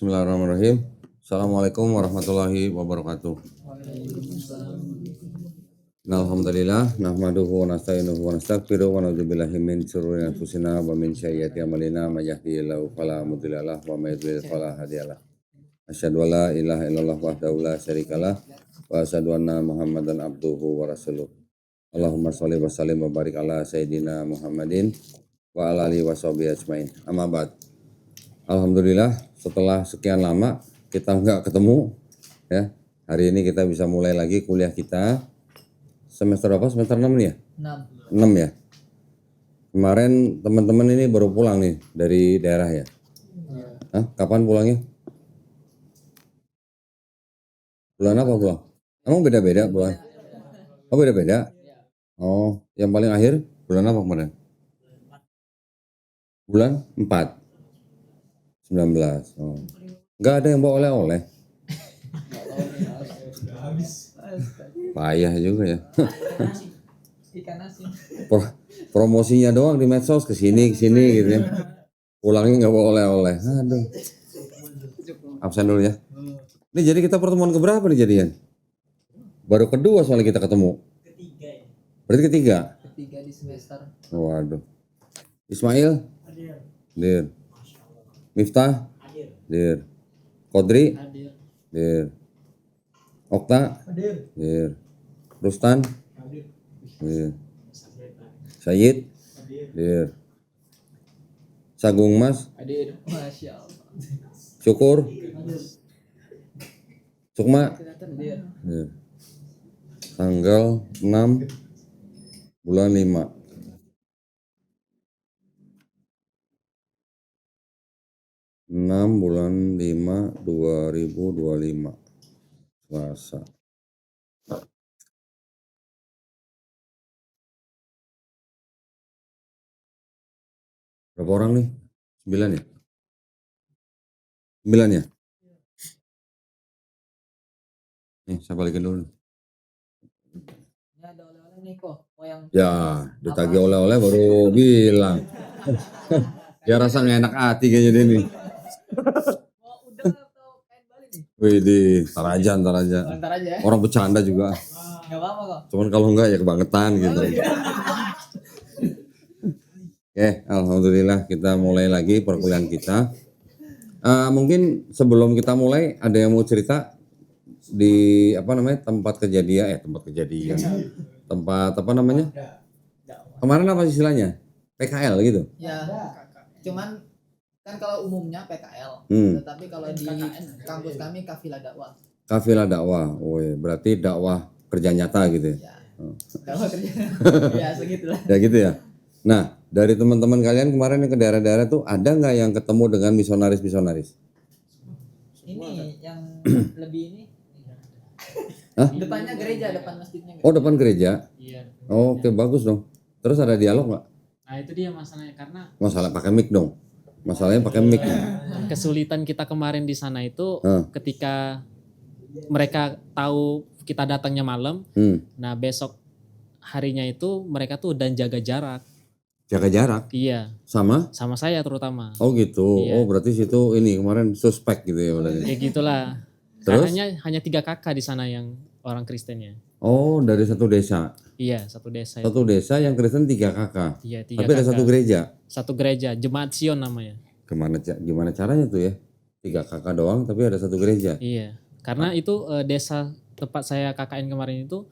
Bismillahirrahmanirrahim. Assalamualaikum warahmatullahi wabarakatuh. Alhamdulillah nahmaduhu wa nasta'inuhu wa nastaghfiruh wa na'udzubillahi min syururi anfusina wa min sayyiati a'malina may yahdihillahu fala mudhillalah wa may yudhlil fala hadiyalah. Asyhadu an la ilaha illallah wahdahu la syarikalah wa asyhadu anna Muhammadan abduhu wa rasuluh. Allahumma shalli wa sallim wa barik ala sayyidina Muhammadin wa ala alihi wa sahbihi ajmain. Amma ba'd. Alhamdulillah setelah sekian lama kita nggak ketemu ya. Hari ini kita bisa mulai lagi kuliah kita. Semester apa? Semester 6 nih ya? 6 ya. Kemarin teman-teman ini baru pulang nih dari daerah ya? Hah? Kapan pulangnya? Bulan apa pulang? Emang beda-beda bulan? Oh beda-beda? Oh, yang paling akhir bulan apa kemarin? Bulan 4. 19. Oh. Enggak ada yang bawa oleh-oleh. Payah juga ya. Promosinya doang di medsos kesini gitu ya. Pulangnya nggak bawa oleh-oleh. Aduh. Absen dulu ya. Ini jadi kita pertemuan keberapa nih jadian? Baru kedua soalnya kita ketemu. Ketiga ya. Berarti ketiga? Ketiga di semester. Waduh. Ismail? Hadir. Miftah? Hadir. Kodri? Hadir. Okta? Hadir. Rustan? Hadir. Sayyid? Hadir. Sagung Mas? Hadir. Masya Allah. Syukur? Sukma? Hadir. Hadir. Tanggal 6 bulan 5. 6 bulan 5 2025 Selasa. Berapa orang nih? 9 ya? 9 ya? Nih saya balikin dulu. Ini ada oleh-oleh nih kok. Oh yang Ya, ditagih oleh-oleh baru bilang. Ya rasa nggak enak hati kayaknya dia nih. mau udang atau kain bali nih? Wih, ntar aja. Ntar aja ya. Orang bercanda juga. Gak apa-apa kok. Cuman kalau enggak ya kebangetan gitu. Oke, alhamdulillah kita mulai lagi perkuliahan kita. Mungkin sebelum kita mulai ada yang mau cerita di tempat kejadian, tempat apa namanya? Kemarin apa istilahnya? PKL gitu. Ya, cuman kan kalau umumnya PKL, tetapi kalau di kampus kami kafilah dakwah. Kafilah dakwah, berarti dakwah kerja nyata gitu ya? Ya, dakwah kerja. Ya segitulah. Ya gitu ya. Nah, dari teman-teman kalian kemarin yang ke daerah-daerah tuh ada nggak yang ketemu dengan misionaris? Ini yang lebih ini. Hah? Depannya gereja, depan masjidnya. Oh, depan gereja? Iya. Oh, oke, bagus dong. Terus ada dialog nggak? Nah itu dia masalahnya karena Masalah pakai mic dong. Masalahnya pakai mic. kesulitan kita kemarin di sana itu ketika mereka tahu kita datangnya malam, nah besok harinya itu mereka tuh dan jaga jarak. Jaga jarak? Iya. Sama saya terutama. Oh gitu. Iya. Oh berarti situ ini kemarin suspek gitu ya berarti. Ya gitulah. Terus? Karena hanya 3 kakak di sana yang orang Kristennya. Oh dari satu desa. Iya, satu desa. Satu desa yang Kristen 3 kakak. Iya, 3 Tapi kakak. ada satu gereja. Satu gereja, Jemaat Sion namanya. Gimana caranya tuh ya? 3 kakak doang tapi ada satu gereja. Iya. Karena itu desa tempat saya KKN kemarin itu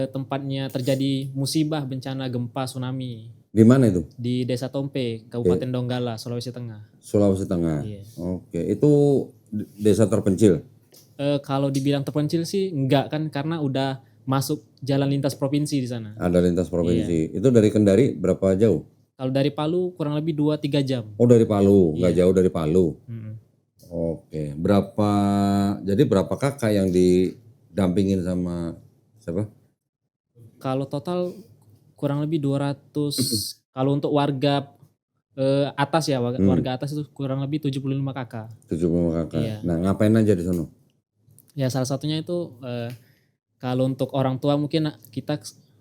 tempatnya terjadi musibah bencana gempa tsunami. Di mana itu? Di Desa Tompe, Kabupaten Donggala, Sulawesi Tengah. Sulawesi Tengah. Iya. Oke, itu desa terpencil. Kalau dibilang terpencil sih enggak kan karena udah masuk jalan lintas provinsi di sana. Ada lintas provinsi. Itu dari Kendari berapa jauh? Kalau dari Palu kurang lebih 2-3 jam. Oh dari Palu, nggak jauh dari Palu. Mm-mm. Oke, jadi berapa kakak yang didampingin sama siapa? Kalau total kurang lebih 200. Kalau untuk warga atas ya, warga atas itu kurang lebih 75 kakak. 75 kakak. Iya. Nah ngapain aja di sana? Ya salah satunya itu kalau untuk orang tua mungkin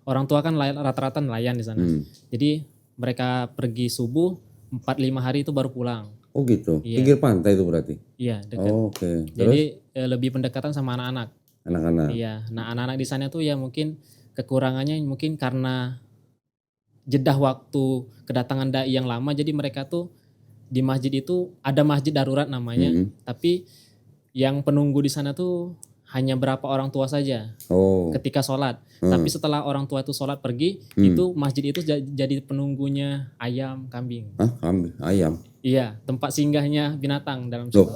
orang tua kan rata-rata nelayan di sana. Jadi mereka pergi subuh 4-5 hari itu baru pulang. Oh gitu. Iya. Pinggir pantai itu berarti. Iya, dekat. Oh, oke. Terus Jadi lebih pendekatan sama anak-anak. anak-anak. Iya. Nah, anak-anak di sana tuh ya mungkin kekurangannya mungkin karena jeda waktu kedatangan dai yang lama, jadi mereka tuh di masjid itu ada masjid darurat namanya, tapi yang penunggu di sana tuh hanya berapa orang tua saja Oh. ketika sholat. Tapi setelah orang tua itu sholat pergi, itu masjid itu jadi penunggunya ayam, kambing. Hah, kambing, ayam. Iya, tempat singgahnya binatang dalam Loh,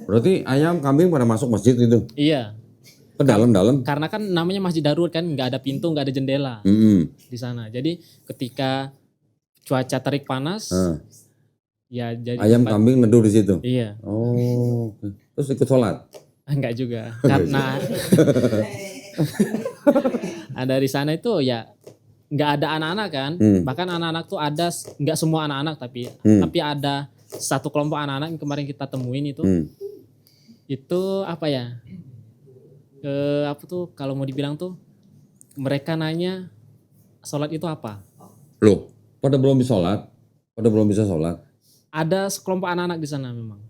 berarti ayam, kambing pada masuk masjid itu? Iya, Ke dalam-dalam? karena kan namanya masjid darurat kan, nggak ada pintu, nggak ada jendela di sana. Jadi ketika cuaca terik panas, ya jadi ayam, kambing neduh di situ. Iya. Oh, oke. Terus ikut sholat? Enggak juga, karena ada di sana itu ya nggak ada anak-anak kan, bahkan anak-anak tuh ada, nggak semua anak-anak tapi ada satu kelompok anak-anak yang kemarin kita temuin itu apa ya, apa tuh kalau mau dibilang tuh mereka nanya sholat itu apa? Loh, pada belum bisa sholat? Pada belum bisa sholat? Ada sekelompok anak-anak di sana memang.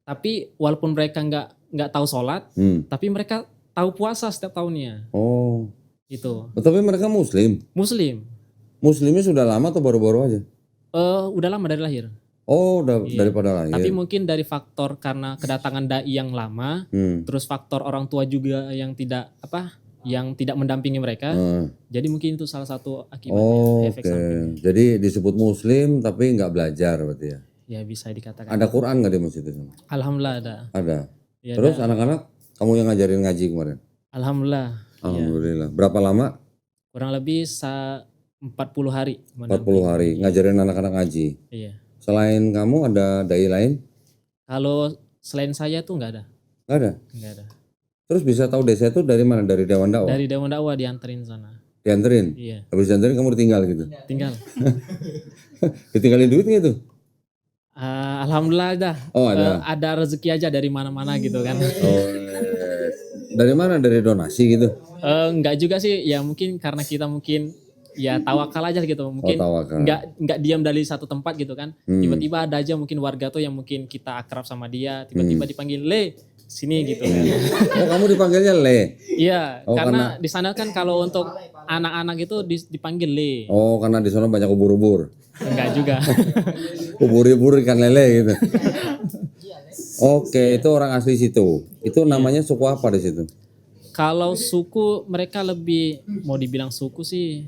Tapi walaupun mereka nggak tahu sholat, tapi mereka tahu puasa setiap tahunnya. Oh. Itu. Tapi mereka Muslim? Muslim. Muslimnya sudah lama atau baru-baru aja? Udah lama dari lahir. Oh, udah daripada lahir. Tapi mungkin dari faktor karena kedatangan dai yang lama, terus faktor orang tua juga yang tidak mendampingi mereka. Jadi mungkin itu salah satu akibatnya, efek samping. Jadi disebut Muslim tapi nggak belajar berarti ya? Ya bisa dikatakan. Ada Quran nggak di masjid itu? Alhamdulillah ada. Ada. Ya, terus anak-anak kamu yang ngajarin ngaji kemarin? Alhamdulillah. Alhamdulillah. Ya. Berapa lama? Kurang lebih 40 hari. 40 hari ngajarin anak-anak ngaji. Iya. Selain kamu ada dai lain? Kalau selain saya tuh nggak ada. Nggak ada? Nggak ada. Terus bisa tahu desa itu dari mana? Dari Dewan Dakwah? Dari Dewan Dakwah dianterin sana. Dianterin? Iya. Habis dianterin kamu ditinggal gitu? Tinggal. Ditinggalin duit nggak tuh? Alhamdulillah ada. Oh ada. Ada rezeki aja dari mana-mana gitu kan. Oh, dari mana? Dari donasi gitu? Enggak juga sih. Ya mungkin karena kita mungkin ya tawakal aja gitu. Mungkin enggak diam dari satu tempat gitu kan. Tiba-tiba ada aja mungkin warga tuh yang mungkin kita akrab sama dia. Tiba-tiba dipanggil Le sini gitu kan. Oh kamu dipanggilnya Le? Iya. Karena di sana kan kalau untuk anak-anak itu dipanggil Le. Oh karena di sana banyak ubur-ubur? Enggak juga. Ubur-ubur ikan lele gitu. Oke, itu orang asli situ. Itu namanya suku apa di situ? Kalau suku mereka lebih, mau dibilang suku sih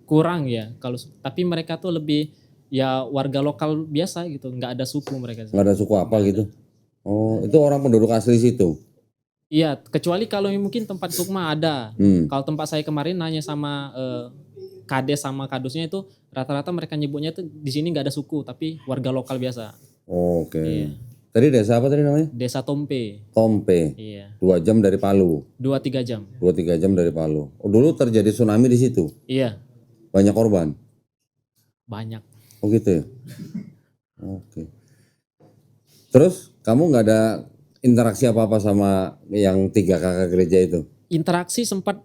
kurang ya. Tapi mereka tuh lebih ya warga lokal biasa gitu. Nggak ada suku mereka. Nggak ada suku apa gitu? Oh, itu orang penduduk asli situ? Iya, kecuali kalau mungkin tempat Sukma ada. Kalau tempat saya kemarin nanya sama Kades sama Kadusnya itu rata-rata mereka nyebutnya itu di sini nggak ada suku tapi warga lokal biasa. Oke. Iya. Tadi desa apa tadi namanya? Desa Tompe. Tompe. Iya. 2 jam dari Palu. 2-3 jam. 2-3 jam dari Palu. Oh, dulu terjadi tsunami di situ. Iya. Banyak korban. Banyak. Oh gitu ya. Oke. Terus kamu nggak ada interaksi apa-apa sama yang 3 kakak gereja itu? Interaksi sempat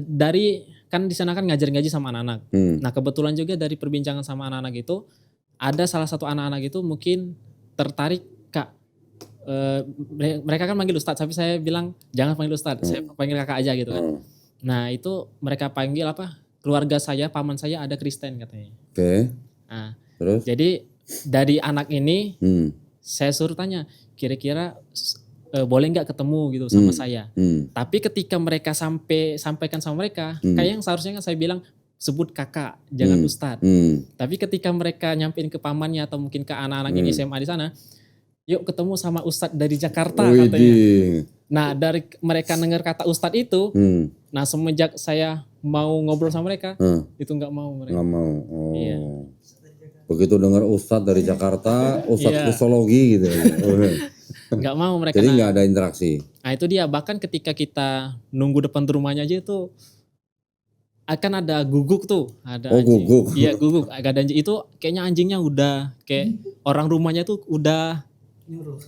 dari kan di sana kan ngajar-ngaji sama anak-anak. Nah kebetulan juga dari perbincangan sama anak-anak itu ada salah satu anak-anak itu mungkin tertarik Kak. Mereka kan manggil Ustadz, tapi saya bilang jangan panggil Ustadz, saya panggil kakak aja gitu kan. Nah itu mereka panggil apa? Keluarga saya, paman saya ada Kristen katanya. Oke. Nah terus? Jadi dari anak ini saya suruh tanya kira-kira boleh nggak ketemu gitu sama saya. Tapi ketika mereka sampaikan sama mereka, kayak yang seharusnya kan saya bilang sebut kakak, jangan Ustadz. Tapi ketika mereka nyampein ke pamannya atau mungkin ke anak-anak yang SMA di sana, yuk ketemu sama Ustadz dari Jakarta katanya. Nah dari mereka dengar kata Ustadz itu, nah semenjak saya mau ngobrol sama mereka, itu nggak mau mereka. Nggak mau. Oh. Iya. Begitu dengar Ustadz dari Jakarta, Ustadz Kristologi gitu. Nggak mau mereka. Jadi nggak ada interaksi. Nah itu dia, bahkan ketika kita nunggu depan rumahnya aja itu akan ada guguk tuh, ada anjing. Guguk. Iya guguk, ada anjing itu kayaknya anjingnya udah kayak orang rumahnya tuh udah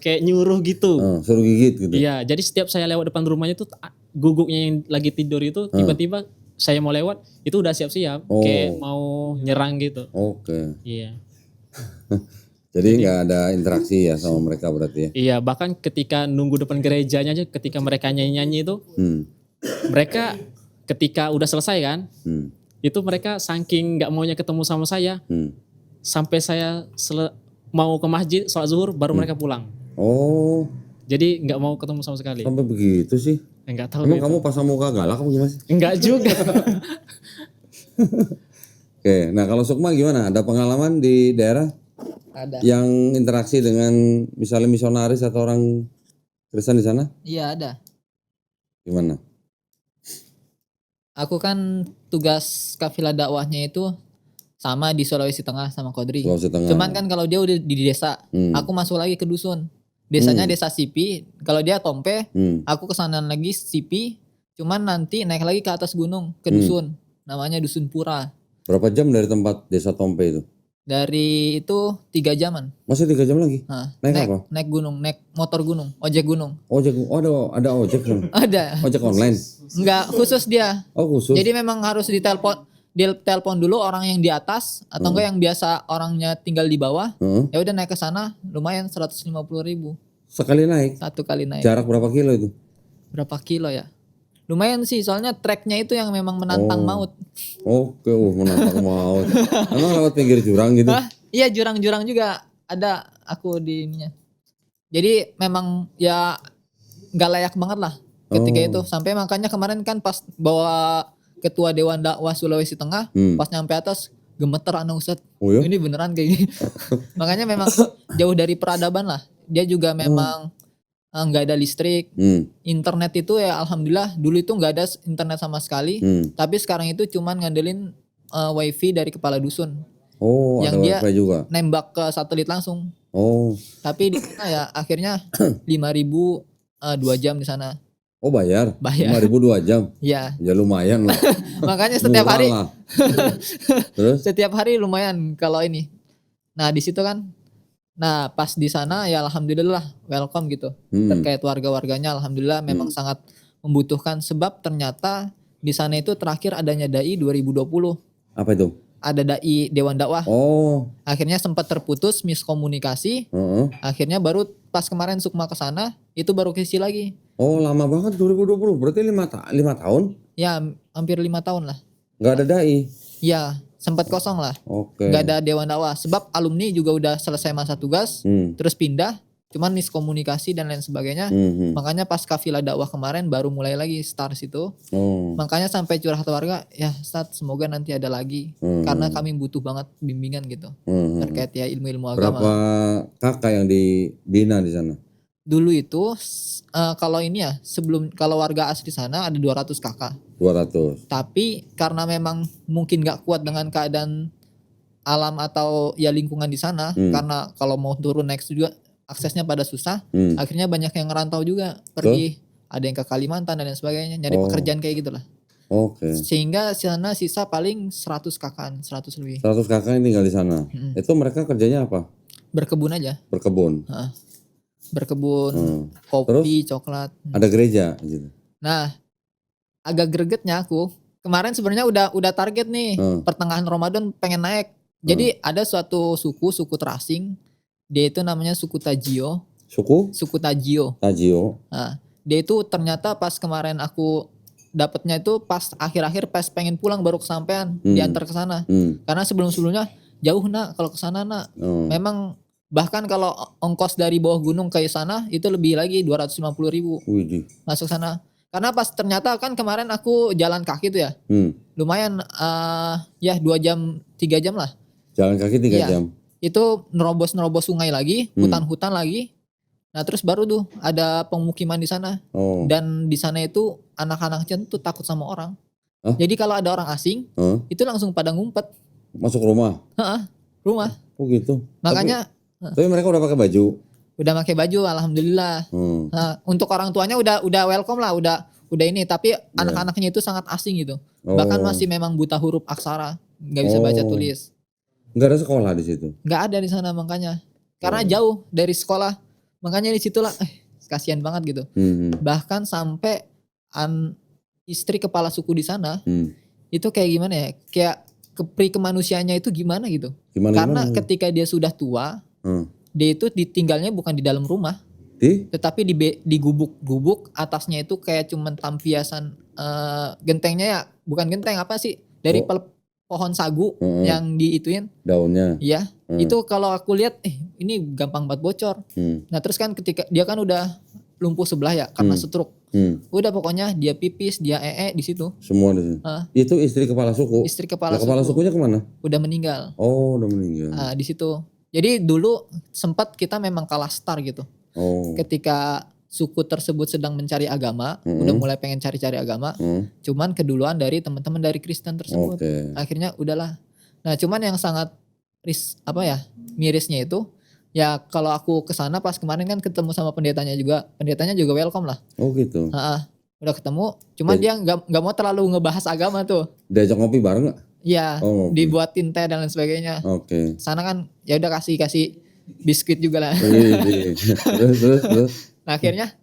kayak nyuruh gitu. Suruh gigit gitu. Iya, jadi setiap saya lewat depan rumahnya tuh guguknya yang lagi tidur itu tiba-tiba saya mau lewat itu udah siap-siap kayak mau nyerang gitu. Oke. Iya. Jadi nggak ada interaksi ya sama mereka berarti ya? Iya, bahkan ketika nunggu depan gerejanya aja, ketika mereka nyanyi-nyanyi itu, mereka ketika udah selesai kan, itu mereka saking nggak maunya ketemu sama saya, sampai saya mau ke masjid sholat zuhur baru mereka pulang. Oh, Jadi nggak mau ketemu sama sekali. sampai begitu sih? Enggak tahu. Emang gitu. kamu pasang muka galak apa gimana sih? Enggak juga. Oke, nah kalau Sukma gimana? Ada pengalaman di daerah Ada. yang interaksi dengan misalnya misionaris atau orang Kristen di sana? Iya ada. Gimana? Aku kan tugas kafilah dakwahnya itu sama di Sulawesi Tengah sama Kodri. Sulawesi Tengah. Cuman kan kalau dia udah di desa, aku masuk lagi ke dusun. Desanya desa Sipi. Kalau dia Tompe, aku kesana lagi Sipi. Cuman nanti naik lagi ke atas gunung ke dusun. Namanya Dusun Pura. Berapa jam dari tempat desa Tompe itu? Dari itu 3 jaman. Masih 3 jam lagi? Nah, Naik apa? Naik gunung, naik motor gunung, ojek gunung. Ojek, ada ojek kan? Ada. Ojek online? Enggak khusus dia. Oh khusus? Jadi memang harus ditelepon dulu orang yang di atas atau enggak yang biasa orangnya tinggal di bawah. Ya udah naik ke sana lumayan 150.000 Sekali naik? satu kali naik. Jarak berapa kilo itu? Berapa kilo ya? Lumayan sih soalnya treknya itu yang memang menantang maut. Oke, menantang maut. Emang lewat pinggir jurang gitu? Hah? Iya jurang-jurang juga ada aku di ininya. Jadi memang ya nggak layak banget lah ketika itu. Sampai makanya kemarin kan pas bawa ketua Dewan Dakwah Sulawesi Tengah, pas nyampe atas gemeter anak Ustadz. Oh ya? Ini beneran kayak gini. Makanya memang jauh dari peradaban lah. Dia juga memang nggak ada listrik. Internet itu ya alhamdulillah dulu itu nggak ada internet sama sekali. Tapi sekarang itu cuman ngandelin wifi dari kepala dusun. Oh, yang ada dia wifi juga? nembak ke satelit langsung. Oh. Tapi di sana ya akhirnya 5.000 2 jam di sana. Oh bayar? Bayar. 5.000 2 jam? Ya. Ya lumayan lah. Makanya setiap Murah hari. lah. Terus? Setiap hari lumayan kalau ini. Nah di situ kan. Nah pas di sana ya alhamdulillah welcome gitu. Terkait warga-warganya alhamdulillah memang sangat membutuhkan sebab ternyata di sana itu terakhir adanya dai 2020. Apa itu? Ada dai Dewan Dakwah. Oh. Akhirnya sempat terputus miskomunikasi. Akhirnya baru pas kemarin Sukma ke sana itu baru keisi lagi. Oh lama banget 2020 berarti 5 tahun? Ya hampir 5 tahun lah. Nggak ada dai? Ya sempat kosong lah. Oke. Nggak ada Dewan Dakwah sebab alumni juga udah selesai masa tugas terus pindah. Cuman miskomunikasi dan lain sebagainya. Makanya pas kafilah dakwah kemarin baru mulai lagi start situ. Makanya sampai curhat warga, ya Ustadz semoga nanti ada lagi. Karena kami butuh banget bimbingan gitu. Terkait ya ilmu-ilmu agama. Berapa kakak yang dibina di sana? Dulu itu kalau ini ya kalau warga asli sana ada 200 kakak. 200. Tapi karena memang mungkin gak kuat dengan keadaan alam atau ya lingkungan di sana. Karena kalau mau turun naik juga aksesnya pada susah, akhirnya banyak yang ngerantau juga pergi, ada yang ke Kalimantan dan lain sebagainya, nyari pekerjaan kayak gitulah. Oke. Sehingga sana sisa paling 100 kakan, 100 lebih. 100 kakak yang tinggal di sana. Itu mereka kerjanya apa? Berkebun aja. Berkebun. Berkebun, kopi, coklat. Ada gereja gitu. Nah, agak gregetnya aku. Kemarin sebenarnya udah target nih, pertengahan Ramadan pengen naik. Jadi ada suatu suku terasing. Dia itu namanya suku Tajio. Suku Tajio. Nah, dia itu ternyata pas kemarin aku dapatnya itu pas akhir-akhir pas pengen pulang baru kesampean diantar ke sana. Karena sebelum-sebelumnya jauh nak kalau ke sana nak. Memang bahkan kalau ongkos dari bawah gunung ke sana itu lebih lagi 250.000. Masuk sana. Karena pas ternyata kan kemarin aku jalan kaki tuh ya. Lumayan ya 2 jam 3 jam lah. Jalan kaki 3 jam. Itu nerobos sungai lagi, hutan-hutan lagi. Nah terus baru tuh ada pemukiman di sana. Dan di sana itu anak-anak kecil tuh takut sama orang. Jadi kalau ada orang asing, itu langsung pada ngumpet. Masuk rumah? Rumah. Oh gitu. Makanya. Tapi mereka udah pakai baju? Udah pakai baju, alhamdulillah. Nah, untuk orang tuanya udah welcome lah, udah ini. Tapi anak-anaknya itu sangat asing gitu. Bahkan masih memang buta huruf aksara, nggak bisa baca tulis. Nggak ada sekolah di situ? Nggak ada di sana makanya. Karena jauh dari sekolah. Makanya di situlah kasihan banget gitu. Bahkan sampai istri kepala suku di sana itu kayak gimana ya? Kayak kemanusiaannya itu gimana gitu. Karena ketika dia sudah tua, Dia itu ditinggalnya bukan di dalam rumah, tetapi di gubuk-gubuk. Atasnya itu kayak cuman tampiasan gentengnya ya, bukan genteng apa sih, dari pohon sagu yang diituin daunnya. Iya, itu kalau aku lihat ini gampang banget bocor. Nah terus kan ketika dia kan udah lumpuh sebelah ya karena stroke. Udah pokoknya dia pipis, dia di situ. Semua di situ. Itu istri kepala suku. Istri kepala suku. Kepala sukunya kemana? Udah meninggal. Oh, udah meninggal. Di situ. Jadi dulu sempat kita memang kalah star gitu. Ketika suku tersebut sedang mencari agama, udah mulai pengen cari-cari agama. Cuman keduluan dari teman-teman dari Kristen tersebut. Akhirnya udahlah. Nah, cuman yang sangat mirisnya itu ya kalau aku kesana pas kemarin kan ketemu sama pendetanya juga welcome lah. Oh gitu. Udah ketemu, cuman dia nggak mau terlalu ngebahas agama tuh. Diajak ngopi bareng nggak? Iya, dibuatin teh dan lain sebagainya. Sana kan ya udah kasih biskuit juga lah. Terus. Nah, akhirnya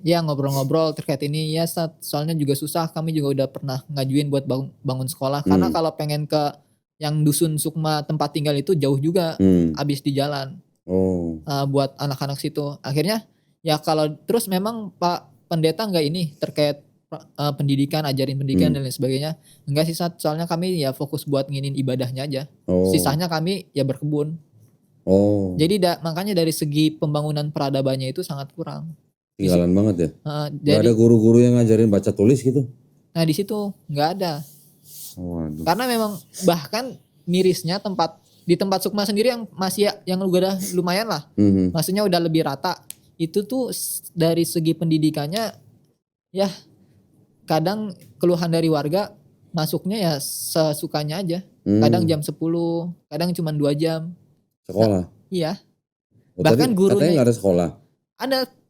ya ngobrol-ngobrol terkait ini ya, soalnya juga susah, kami juga udah pernah ngajuin buat bangun sekolah karena kalau pengen ke yang dusun Sukma tempat tinggal itu jauh juga, habis di jalan. Buat anak-anak situ. Akhirnya ya kalau terus memang Pak Pendeta nggak ini terkait pendidikan, ajarin pendidikan dan lain sebagainya. Enggak sih, soalnya kami ya fokus buat nginin ibadahnya aja. Sisanya kami ya berkebun. Jadi makanya dari segi pembangunan peradabannya itu sangat kurang. Tinggalan banget ya. Jadi gak ada guru-guru yang ngajarin baca tulis gitu. Nah di situ nggak ada. Waduh. Karena memang bahkan mirisnya di tempat Sukma sendiri yang masih yang udah lumayan lah. Maksudnya udah lebih rata. Itu tuh dari segi pendidikannya ya kadang keluhan dari warga masuknya ya sesukanya aja. Kadang jam 10, kadang cuma 2 jam. Sekolah? Iya. Bahkan gurunya katanya gak ada sekolah.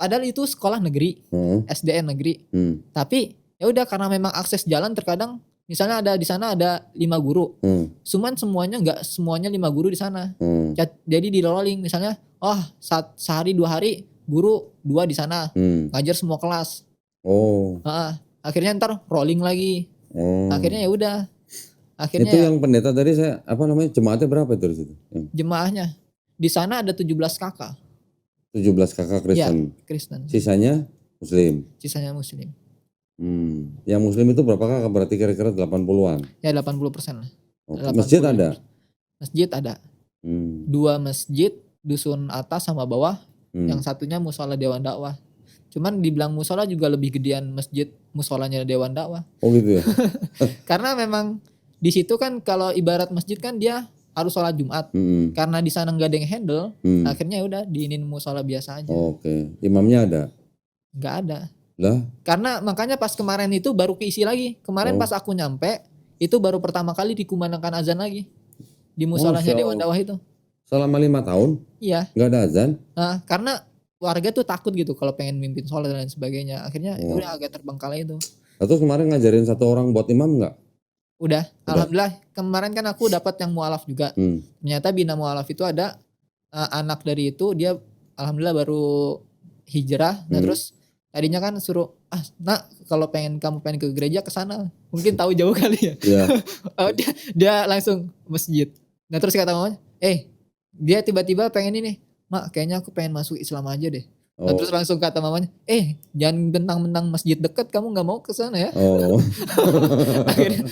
Ada itu sekolah negeri, SDN negeri. Tapi ya udah karena memang akses jalan terkadang misalnya di sana ada 5 guru. Cuman nggak semuanya 5 guru di sana. Jadi di rolling misalnya sehari 2 hari guru 2 di sana. Ngajar semua kelas. Akhirnya ntar rolling lagi. Akhirnya ya udah. Akhirnya itu yang pendeta tadi jemaatnya berapa itu di situ? Jemaahnya di sana ada 17 kakak. 17 kakak Kristen. Ya, Kristen. Sisanya Muslim. Sisanya Muslim. Yang Muslim itu berapa kakak? Berarti kira-kira 80-an. Ya 80% lah. Masjid ada? Masjid ada. 2 masjid, dusun atas sama bawah. Yang satunya musola Dewan Dakwah. Cuman dibilang musola juga lebih gedean masjid musolanya Dewan Dakwah. Oh gitu ya. Karena memang di situ kan kalau ibarat masjid kan dia harus sholat Jumat. Karena di sana nggak ada yang handle, akhirnya udah diinin musola biasa aja. Imamnya ada? Nggak ada. Lah? Karena makanya pas kemarin itu baru keisi lagi. Kemarin pas aku nyampe itu baru pertama kali dikumandangkan azan lagi di musolanya Dewan Dakwah itu. Selama 5 tahun? Iya. Nggak ada azan? Karena warga tuh takut gitu kalau pengen mimpin sholat dan lain sebagainya. Akhirnya udah agak terbengkalai itu. Terus kemarin ngajarin 1 orang buat imam nggak? Udah. Alhamdulillah kemarin kan aku dapat yang mualaf juga. Ternyata bina mualaf itu ada anak dari itu, dia alhamdulillah baru hijrah. Nah terus tadinya kan suruh nak kalau kamu pengen ke gereja ke sana. Mungkin tahu jauh kali ya. Dia langsung masjid. Nah terus kata mamanya, dia tiba-tiba pengen ini, mak kayaknya aku pengen masuk Islam aja deh. Nah, terus langsung kata mamanya, jangan bentang-bentang masjid deket, kamu nggak mau ke sana ya? Akhirnya,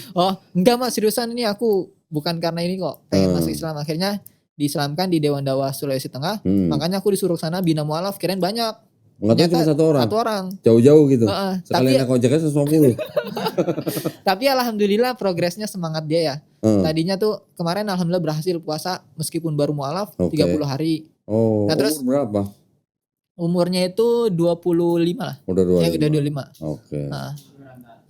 enggak mak, seriusan ini aku bukan karena ini kok pengen masuk Islam. Akhirnya diislamkan di Dewan Dakwah Sulawesi Tengah. Makanya aku disuruh sana bina mualaf, kirain banyak. Enggak cuma 1 orang. 1 orang. Jauh-jauh gitu. Tapi Sekalian naik ojeknya 150. Tapi alhamdulillah progresnya semangat dia ya. Tadinya tuh kemarin alhamdulillah berhasil puasa meskipun baru mualaf 30 hari. Nah, terus umur berapa? Umurnya itu 25 lah. Udah 25. Ya udah 25.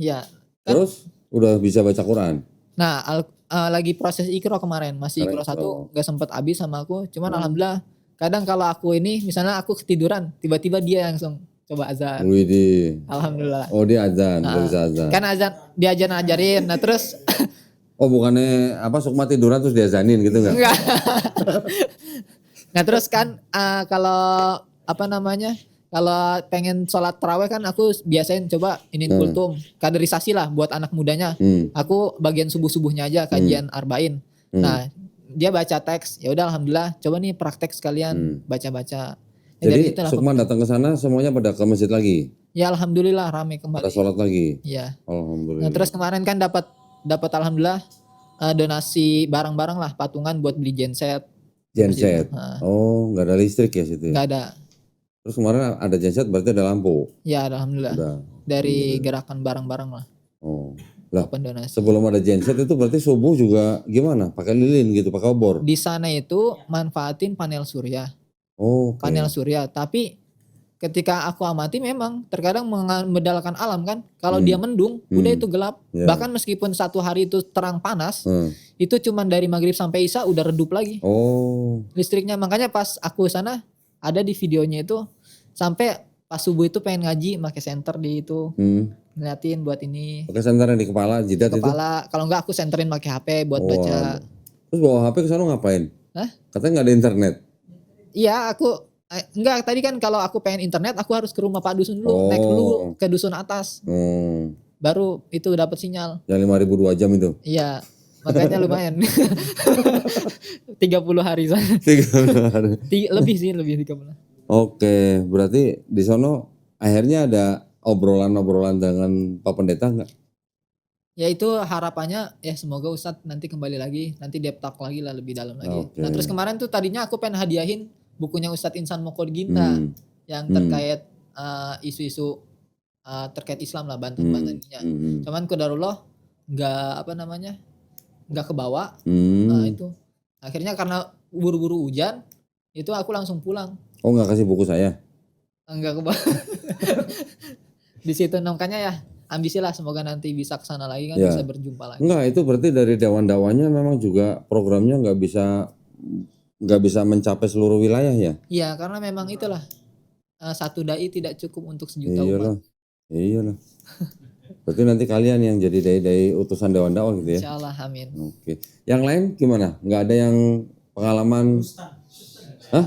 Ya. Terus udah bisa baca Quran? Nah, lagi proses Iqra kemarin, masih Iqra 1 gak sempet habis sama aku. Cuman alhamdulillah kadang kalau aku ini misalnya aku ketiduran, tiba-tiba dia langsung coba azan. Widih. Alhamdulillah. Dia azan, bisa azan. Kan azan dia ajarin. Nah, terus bukannya Sukma tiduran terus diazanin gitu enggak? Enggak. Nah, terus kan kalau kalau pengen sholat taraweh kan aku biasain coba kultum, kaderisasi lah buat anak mudanya. Aku bagian subuh-subuhnya aja kajian arba'in. Nah, dia baca teks, ya udah alhamdulillah, coba nih praktek sekalian baca-baca. Ya, Jadi itulah Sukman datang ke sana semuanya pada ke masjid lagi, ya alhamdulillah rame pada kembali. sholat lagi. Ya. Nah, Alhamdulillah. terus kemarin kan dapat alhamdulillah donasi barang-barang lah, patungan buat beli genset. Genset. Oh, nggak ada listrik ya situ ya? Nggak ada. Terus kemarin ada genset berarti ada lampu. Ya alhamdulillah. Udah. Dari gerakan barang-barang lah. Oh. Lah, Pendonasi. sebelum ada genset itu berarti subuh juga gimana? Pakai lilin gitu, pakai obor. Di sana itu manfaatin panel surya. Oh, oke. Panel surya, tapi ketika aku amati memang terkadang mengandalkan alam kan. Kalau dia mendung, udah itu gelap. Ya. Bahkan meskipun satu hari itu terang panas, itu cuman dari maghrib sampai isya udah redup lagi. Oh. Listriknya, makanya pas aku sana ada di videonya itu sampai pas subuh itu pengen ngaji pakai senter di itu. Ngeliatin buat ini. Pakai senter yang di kepala, jidat itu? Kepala, kalau enggak aku senterin pakai HP buat baca. Terus bawa HP ke sana ngapain? Hah? Katanya nggak ada internet. Iya, aku enggak, tadi kan kalau aku pengen internet aku harus ke rumah Pak Dusun dulu, naik dulu ke dusun atas. Baru itu dapat sinyal. Yang 5.000 2 jam itu? Iya, makanya lumayan. 30 hari sana. 30 hari. Lebih 30. Oke, berarti di sono akhirnya ada obrolan-obrolan dengan Pak Pendeta enggak? Ya itu harapannya ya semoga Ustadz nanti kembali lagi, nanti dia talk lagi lah lebih dalam lagi. Oke. Nah terus kemarin tuh tadinya aku pengen hadiahin bukunya Ustadz Insan Mokhodginta yang terkait isu-isu terkait Islam lah, banten-bantennya. Cuman qadarullah nggak kebawa. Nah itu akhirnya karena buru-buru hujan itu aku langsung pulang. Oh, nggak kasih buku saya? Enggak kebawa. Di situ makanya ya ambisi lah, semoga nanti bisa kesana lagi kan, bisa berjumpa lagi. Enggak, itu berarti dari dewan-dewannya memang juga programnya nggak bisa mencapai seluruh wilayah ya? Iya, karena memang itulah satu dai tidak cukup untuk sejuta umat. umat. Iyalah. Berarti nanti kalian yang jadi dai-dai utusan dewan dakwah gitu ya? Insyaallah, amin. Oke. Yang lain gimana? Nggak ada yang pengalaman? Hah?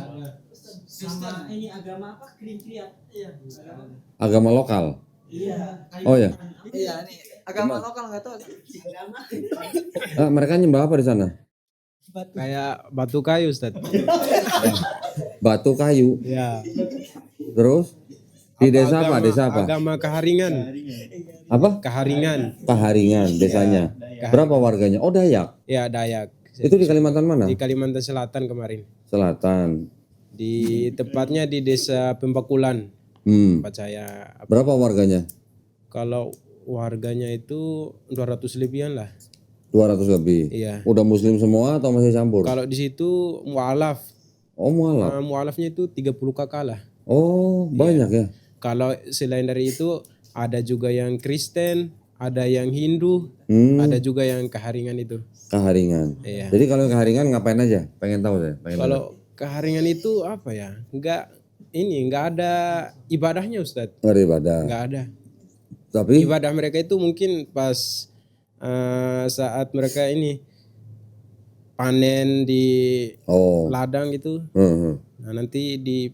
Sama ini agama apa? Krim-kriat. Iya. Agama lokal? Iya. Oh ya? Iya, nih agama lokal nggak tahu. Mereka nyembah apa di sana? Kayak batu kayu, Ustaz. Batu kayu. Ya. Terus di desa apa? Desa apa? Agama Kaharingan. Apa? Kaharingan. Kaharingan desanya. Berapa warganya? Oh, Dayak. Ya, Dayak. Itu di Kalimantan mana? Di Kalimantan Selatan kemarin. Selatan. Di tepatnya di Desa Pembakulan. Tempat saya. Berapa warganya? Kalau warganya itu 200 lebihan lah. 200 lebih. Iya. Udah muslim semua atau masih campur? Kalau di situ mualaf. Oh, mualaf. Mualafnya itu 30 kakak lah. Oh, banyak ya. Kalau selain dari itu ada juga yang Kristen, ada yang Hindu, ada juga yang Kaharingan itu. Kaharingan. Iya. Jadi kalau Kaharingan ngapain aja? Pengen tahu saya. Kalau Kaharingan itu apa ya? Enggak ada ibadahnya, Ustadz. Nggak ada ibadah. Enggak ada. Tapi Ibadah mereka itu mungkin pas saat mereka ini panen di ladang gitu. Nah, nanti di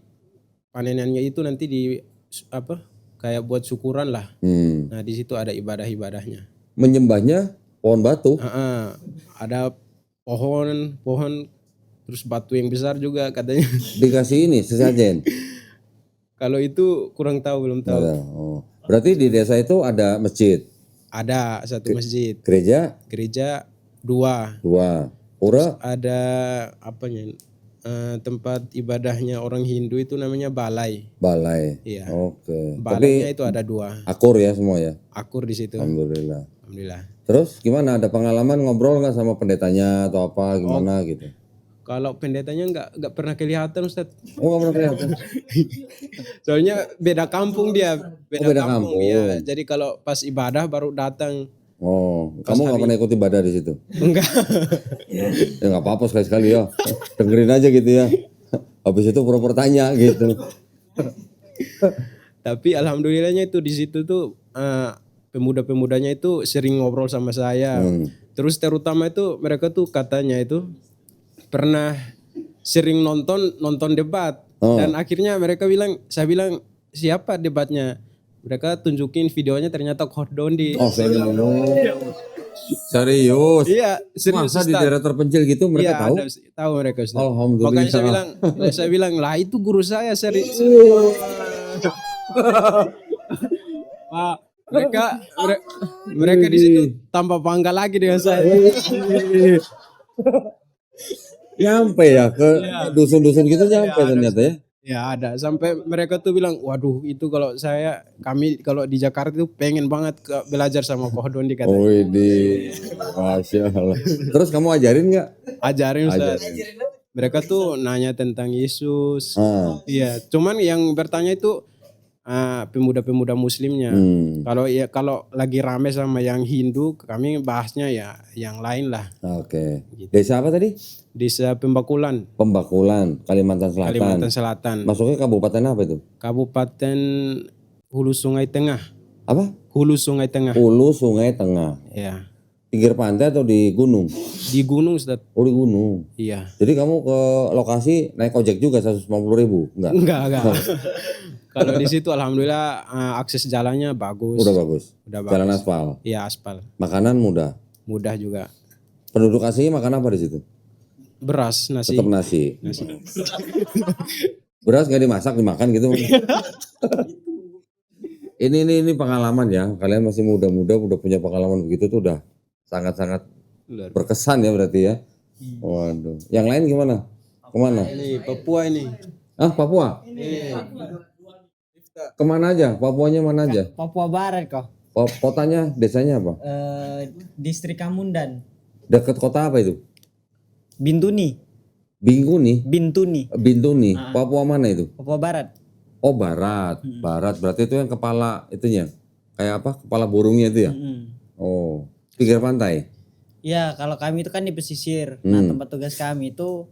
panenannya itu nanti di apa? Kayak buat syukuran lah. Nah, di situ ada ibadah-ibadahnya. Menyembahnya pohon batu. Ada pohon terus batu yang besar juga katanya. Dikasih ini sesajen. Kalau itu kurang tahu, belum tahu. Oh. Berarti di desa itu ada masjid. Ada satu masjid. Gereja 2. Pura ada apanya? Tempat ibadahnya orang Hindu itu namanya balai. Iya. Oke. Balainya itu ada 2. Akur ya semua ya. Akur di situ. Alhamdulillah. Terus gimana? Ada pengalaman ngobrol nggak sama pendetanya atau apa gimana gitu? Kalau pendetanya nggak pernah kelihatan, Ustaz. Oh, nggak pernah kelihatan. Soalnya beda kampung dia. Beda kampung. Ya. Jadi kalau pas ibadah baru datang. Oh, kamu nggak pernah ikut ibadah di situ? Enggak. Ya nggak apa-apa sekali-sekali ya. Dengerin aja gitu ya. Habis itu pura-pura tanya gitu. Tapi alhamdulillahnya itu di situ tuh pemuda-pemudanya itu sering ngobrol sama saya. Terus terutama itu mereka tuh katanya itu pernah sering nonton debat. Dan akhirnya saya bilang siapa debatnya? Mereka tunjukin videonya, ternyata Khordondi. Oh, Serius. Iya, serius Masa di Ustaz. daerah terpencil gitu mereka Iya, tahu? tahu mereka Ustaz. Alhamdulillah. Makanya saya bilang lah itu guru saya serius. Wah, mereka di situ tambah bangga lagi dengan saya. Nyampe ya ke dusun-dusun gitu nyampe ternyata ya. Ya ada sampai mereka tuh bilang, waduh itu kami kalau di Jakarta tuh pengen banget belajar sama Koh Dondi katanya. Oh ini, masya Allah. Terus kamu ajarin nggak? Ajarin Ustaz. Mereka tuh nanya tentang Yesus. Iya, cuman yang bertanya itu pemuda-pemuda muslimnya. Kalau lagi rame sama yang Hindu, kami bahasnya ya yang lain lah. Oke. Desa apa tadi? Desa Pembakulan, Pembakulan, Kalimantan Selatan. Kalimantan Selatan. Masuknya kabupaten apa itu? Kabupaten Hulu Sungai Tengah. Apa? Hulu Sungai Tengah. Hulu Sungai Tengah. Ya. Pinggir pantai atau di gunung? Di gunung Ustaz. Oh di gunung. Iya. Jadi kamu ke lokasi naik ojek juga 150.000? Enggak? Enggak. Kalau di situ alhamdulillah akses jalannya bagus. Udah bagus. Udah bagus. Jalan aspal. Iya, aspal. Makanan mudah. Mudah juga. Penduduk aslinya makan apa di situ? Beras, nasi. Tetap nasi. Beras nggak dimasak dimakan gitu. ini pengalaman ya. Kalian masih muda-muda udah punya pengalaman begitu tuh udah sangat-sangat berkesan ya berarti ya. Waduh. Yang lain gimana? Kemana? Ini Papua ini. Ah Papua? Kemana aja? Papuanya mana aja? Papua Barat kok. Kotanya, desanya apa? Distrik Kamundan. Dekat kota apa itu? Bintuni. Bintuni. Bintuni. Papua mana itu? Papua Barat. Oh barat. Barat berarti itu yang kepala itunya. Kayak apa? Kepala burungnya itu ya? Oh, pinggir pantai. Ya, kalau kami itu kan di pesisir. Nah, tempat tugas kami itu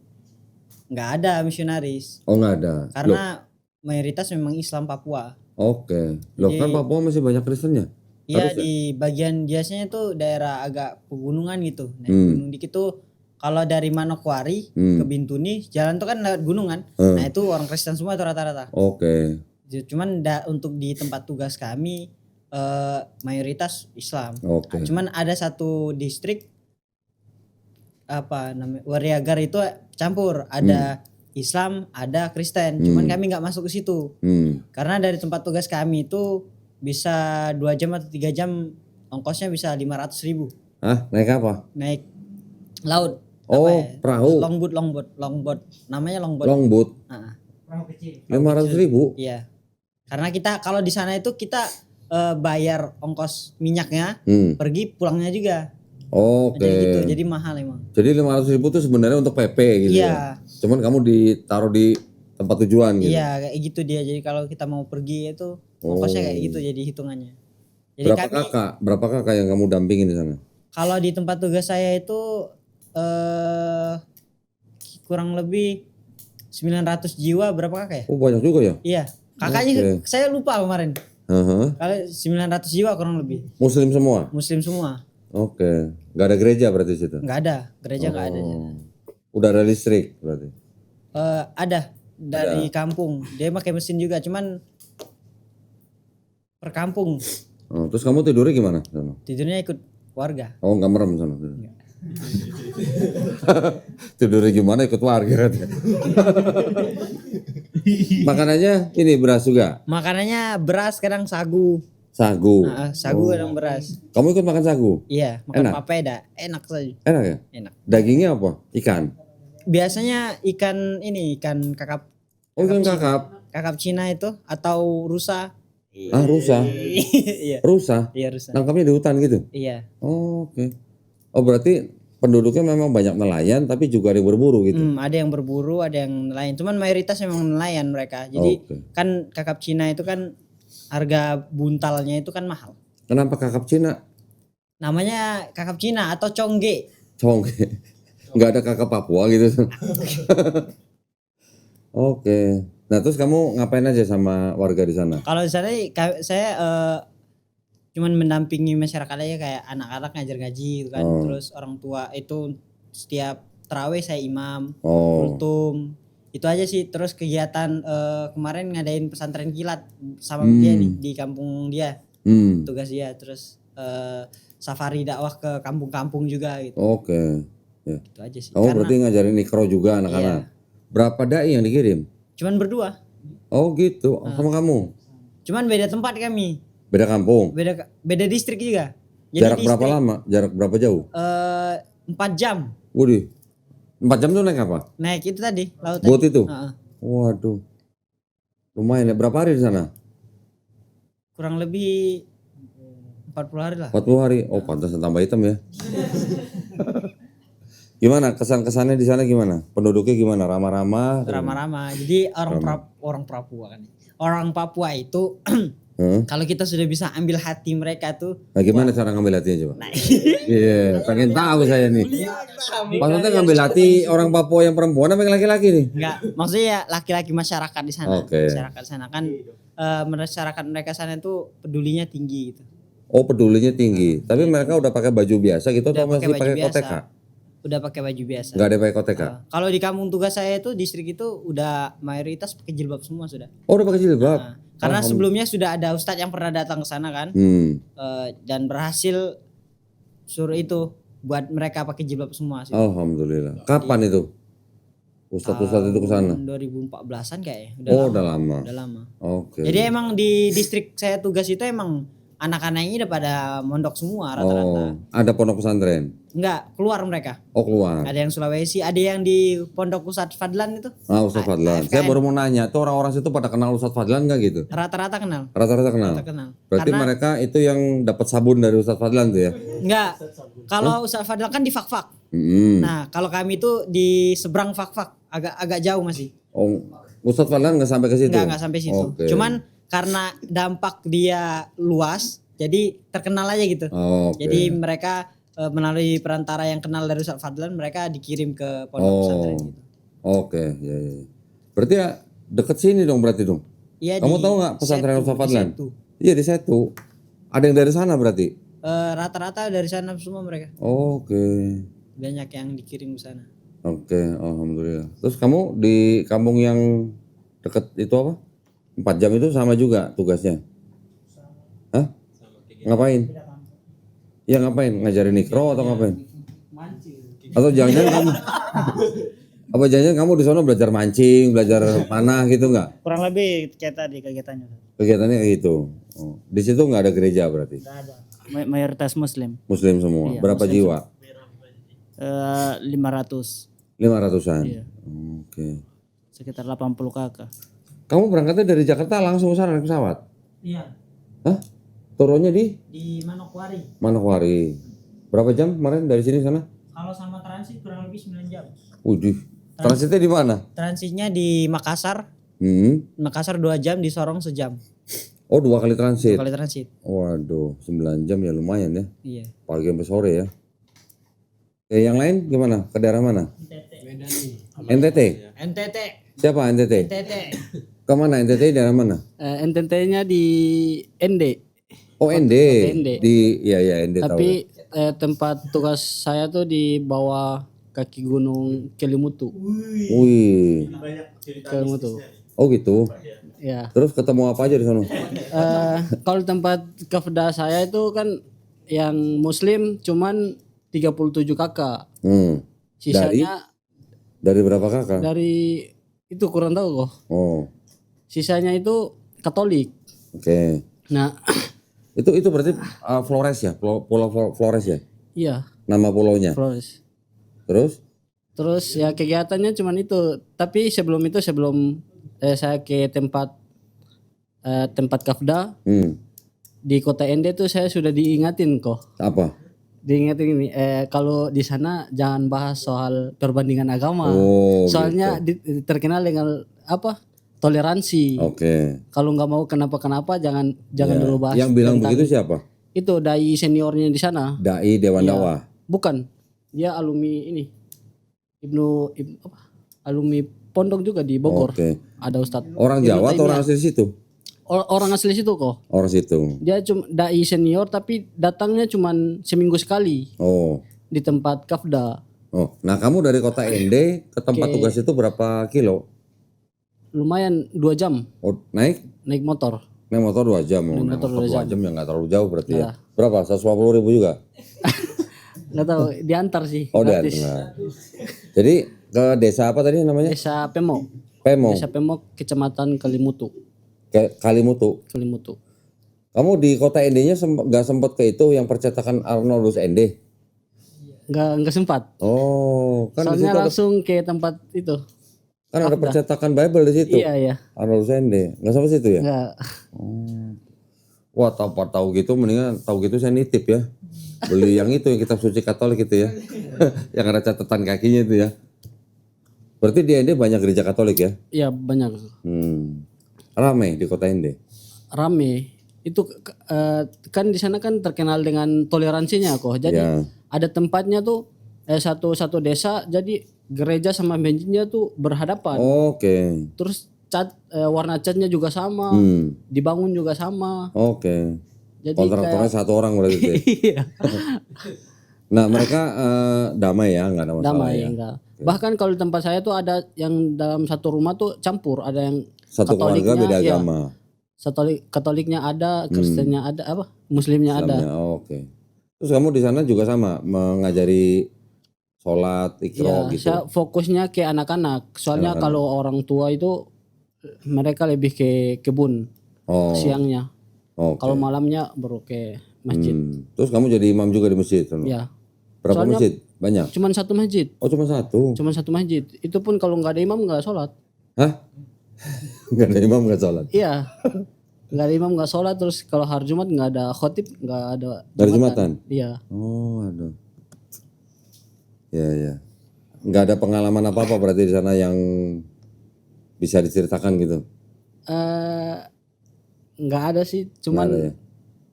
nggak ada misionaris. Oh nggak ada. Karena mayoritas memang Islam Papua. Oke. Loh kan Papua masih banyak Kristennya? Iya, di bagian biasanya itu daerah agak pegunungan gitu. Naik gunung dikit tuh. Kalau dari Manokwari ke Bintuni, jalan tuh kan lewat gunungan. Nah itu orang Kristen semua itu rata-rata. Oke. Cuman untuk di tempat tugas kami mayoritas Islam. Oke. Cuman ada satu distrik apa namanya Wariagar itu campur, ada Islam, ada Kristen. Cuman kami nggak masuk ke situ. Karena dari tempat tugas kami itu bisa 2 jam atau 3 jam ongkosnya bisa 500.000. Ah, naik apa? Naik laut. Oh, Apa ya? perahu. Longboat. Namanya longboat. Longboat. Perahu kecil. 500.000? Iya. Karena kita kalau di sana itu kita bayar ongkos minyaknya, pergi pulangnya juga. Oke. Jadi gitu, jadi mahal emang. Jadi 500.000 itu sebenarnya untuk PP gitu Iya. ya? Cuman kamu ditaruh di tempat tujuan gitu? Iya, kayak gitu dia. Jadi kalau kita mau pergi itu ongkosnya kayak gitu jadi hitungannya. Jadi Berapa kakak yang kamu dampingin di sana? kalau di tempat tugas saya itu kurang lebih 900 jiwa berapa kakak ya? Oh banyak juga ya? Iya. Kakaknya saya lupa kemarin. Kalau 900 jiwa kurang lebih. Muslim semua? Muslim semua. Oke. Gak ada gereja berarti situ? Nggak ada, gereja nggak ada. Udah ada listrik berarti? Ada dari kampung. Dia pakai mesin juga, cuman per kampung. Oh, terus kamu tidurnya gimana? Tidurnya ikut warga. Oh nggak merem sana? Tidurnya gimana ikut warga? Makanannya ini beras juga? Makanannya beras, kadang sagu. Sagu? Sagu kadang beras. Kamu ikut makan sagu? Iya, makan Enak? papeda. Enak saja. Enak ya? Enak. Dagingnya apa? Ikan? Biasanya ikan kakap. Oh ikan kakap? Kakap Cina itu atau rusa. Ah rusa? Iya. Rusa? Iya, rusa. Nangkapnya di hutan gitu? Iya. Oh, oke. Oh berarti penduduknya memang banyak nelayan tapi juga ada yang berburu gitu? Ada yang berburu, ada yang nelayan. Cuman mayoritas memang nelayan mereka. Jadi kan kakap Cina itu kan harga buntalnya itu kan mahal. Kenapa kakap Cina? Namanya kakap Cina atau congge. Congge. Nggak ada kakap Papua gitu? Oke. Nah terus kamu ngapain aja sama warga di sana? Kalau di sana saya cuman mendampingi masyarakat aja, kayak anak-anak ngajar ngaji gitu kan. Terus orang tua itu setiap tarawih saya imam, kultum. Itu aja sih. Terus kegiatan kemarin ngadain pesantren kilat sama dia di kampung dia. Tugas dia. Terus safari dakwah ke kampung-kampung juga gitu. Oke. Ya. Itu aja sih. Kamu berarti ngajarin ikro juga anak-anak. Berapa dai yang dikirim? Cuman berdua. Oh gitu. Sama kamu? Cuman beda tempat kami. Beda kampung? Beda distrik juga. Jadi Jarak berapa lama? Jarak berapa jauh? 4 jam. Waduh. 4 jam tuh naik apa? Naik itu tadi, laut Boat tadi. itu? Heeh. Waduh. Lumayan ya. Berapa hari di sana? Kurang lebih 40 hari lah. 40 hari. Oh, pantasan tambah hitam ya. Gimana kesan-kesannya di sana gimana? Penduduknya gimana? Ramah-ramah? Ramah-ramah. Jadi orang Papua kan. Orang Papua itu kalau kita sudah bisa ambil hati mereka tuh. Nah, gimana cara ngambil hatinya coba? Nah, Iya, pengen tahu saya nih. Maksudnya ngambil hati orang Papua yang perempuan apa yang laki-laki nih? enggak, maksudnya ya laki-laki masyarakat di sana. Oke. Masyarakat di sana kan masyarakat mereka sana itu pedulinya tinggi gitu. Oh, pedulinya tinggi. Tapi mereka udah pakai baju biasa gitu atau masih pakai koteka? Udah pakai baju biasa. Enggak ada pakai koteka. Kalau di kampung tugas saya itu distrik itu udah mayoritas pakai jilbab semua sudah. Oh, udah pakai jilbab. Nah, karena sebelumnya sudah ada ustadz yang pernah datang ke sana kan, dan berhasil suruh itu buat mereka pakai jilbab semua sih. Alhamdulillah. Kapan itu? Ustadz itu ke sana? 2014-an kayaknya. Udah lama. Udah lama. Oke. Jadi emang di distrik saya tugas itu emang anak-anaknya udah pada mondok semua rata-rata. Oh, ada pondok pesantren. Enggak, keluar mereka. Oh, keluar. Ada yang Sulawesi, ada yang di Pondok Ustadz Fadlan itu. Ustadz Fadlan. Saya baru mau nanya, tuh orang-orang situ pada kenal Ustadz Fadlan enggak gitu? Rata-rata kenal. Rata-rata kenal. Berarti mereka itu yang dapat sabun dari Ustadz Fadlan tuh ya? Enggak. Kalau Ustadz Fadlan kan di Fak-Fak. Nah, kalau kami itu di seberang Fak-Fak, agak jauh masih. Oh, Ustadz Fadlan nggak sampai ke situ? Enggak sampai situ. Oke. Cuman karena dampak dia luas, jadi terkenal aja gitu. Oke. Jadi mereka melalui perantara yang kenal dari Ustadz Fadlan, mereka dikirim ke pondok pesantren gitu. Oke, ya. Berarti ya deket sini dong berarti dong. Iya, Kamu tahu nggak pesantren Ustadz Fadlan? Iya di Setu. Ada yang dari sana berarti? Rata-rata dari sana semua mereka. Oke. Banyak yang dikirim ke sana. Oke, alhamdulillah. Terus kamu di kampung yang deket itu apa? 4 jam itu sama juga tugasnya? Hah? Ngapain? Ya ngapain? Ngajarin ikro atau ngapain? Atau jangan-jangan kamu apa jangan-jangan kamu di sana belajar mancing, belajar panah gitu nggak? Kurang lebih kayak tadi kegiatannya. Kegiatannya kayak gitu. Oh. Di situ nggak ada gereja berarti? Nggak ada. Mayoritas Muslim. Muslim semua. Iya, Berapa Muslim jiwa? 500. 500-an. Iya. Oke. Sekitar 80 kakak. Kamu berangkatnya dari Jakarta langsung ke sana naik pesawat? Iya. Hah? Turunnya di Manokwari. Manokwari. Berapa jam kemarin dari sini sana? Kalau sama transit kurang lebih 9 jam. Udih. Transitnya di mana? Transitnya di Makassar. Makassar 2 jam, di Sorong sejam. Oh, 2 kali transit. 2 kali transit. Waduh, 9 jam ya lumayan ya. Iya. Pagi sampai sore ya. Yang lain gimana? Ke daerah mana? NTT. NTT. Siapa NTT? NTT. Kemana NTT daerah mana? NTT-nya di ND. Oh ND. ND. Di ya ND tahu. Tapi tempat tugas saya tuh di bawah kaki gunung Kelimutu. Wih. Kelimutu. Oh gitu. Ya. Terus ketemu apa aja di sana? Kalau tempat kafda saya itu kan yang Muslim cuman 37 kakak. Sisanya dari berapa kakak? Dari itu kurang tahu kok. Oh. Sisanya itu Katolik. Oke. Nah, itu berarti Flores ya? Pulau Flores ya? iya, Nama pulaunya. Flores. Terus Ya kegiatannya cuman itu. Tapi sebelum itu saya ke tempat kafda di kota Ende tuh saya sudah diingatin kok. apa? Diingatin ini kalau di sana jangan bahas soal perbandingan agama. Oh, Soalnya terkenal dengan apa? Toleransi. Oke. Kalau nggak mau kenapa-kenapa jangan dulu bahas. Yang bilang tentang- begitu siapa? Itu dai seniornya di sana. Dai Dewan Iya. Dakwah. Bukan. Dia alumni ini. Ibnu apa? Alumni pondok juga di Bogor. Oke. Ada Ustadz. Orang Ibnu Jawa atau Taimiyah. orang asli situ? Orang asli situ kok. Orang situ. Dia cuma dai senior tapi datangnya cuma seminggu sekali Oh. di tempat kafda. Oh. Nah, kamu dari kota Ende ke tempat tugas itu berapa kilo? Lumayan 2 jam Oh, naik naik motor. Naik motor 2 jam. Naik motor 2 jam ya nggak terlalu jauh berarti ya. Berapa? 150.000 juga? Nggak tahu, diantar sih. Oh gratis. diantar. Jadi ke desa apa tadi namanya? Desa Pemo. Pemo. Desa Pemo, Kecamatan Kalimutu. Kalimutu. Kalimutu. Kamu di kota Ende-nya nggak sempat ke itu yang percetakan Arnoldus Ende? Nggak sempat. Oh, kan di Soalnya situ langsung ke tempat itu. kan ada percetakan Bible di situ. Iya. Arnoldus Ende. Nggak sampai situ ya? Nggak. Wah, tahu gitu mendingan tahu gitu saya nitip ya. Beli yang itu yang kitab suci Katolik itu ya. Yang ada catatan kakinya itu ya. Berarti di Ende banyak gereja Katolik ya? Iya banyak. Ramai di kota Ende. Rame. Itu kan di sana kan terkenal dengan toleransinya kok. Jadi Ya. ada tempatnya tuh satu desa jadi gereja sama masjidnya tuh berhadapan. Oke. Terus warna catnya juga sama, dibangun juga sama. Oke. Jadi Kontraktornya satu orang berarti itu ya? Iya. Nah mereka damai ya, nggak ada masalah Damai ya? enggak. Bahkan kalau di tempat saya tuh ada yang dalam satu rumah tuh campur, ada yang Satu keluarga beda iya. agama. Katoliknya ada, Kristennya ada, Muslimnya ada. Islamnya, oke. Terus kamu di sana juga sama mengajari sholat, Iya, ikro gitu. saya fokusnya ke anak-anak. Soalnya kalau orang tua itu mereka lebih ke kebun siangnya. Oke. Kalau malamnya baru ke masjid. Terus kamu jadi imam juga di masjid? Ya, Berapa Soalnya- masjid? Banyak? cuman satu masjid. Oh cuma satu? Cuman satu masjid. Itu pun kalau nggak ada imam nggak sholat. Hah? Gak ada imam gak sholat? Iya, nggak ada imam nggak sholat. Terus kalau hari Jumat nggak ada khotib, nggak ada Dari Jumatan? Iya. Oh aduh. Ya. Nggak ada pengalaman apa-apa berarti di sana yang bisa diceritakan gitu? Nggak ada sih, Nggak cuman ada ya?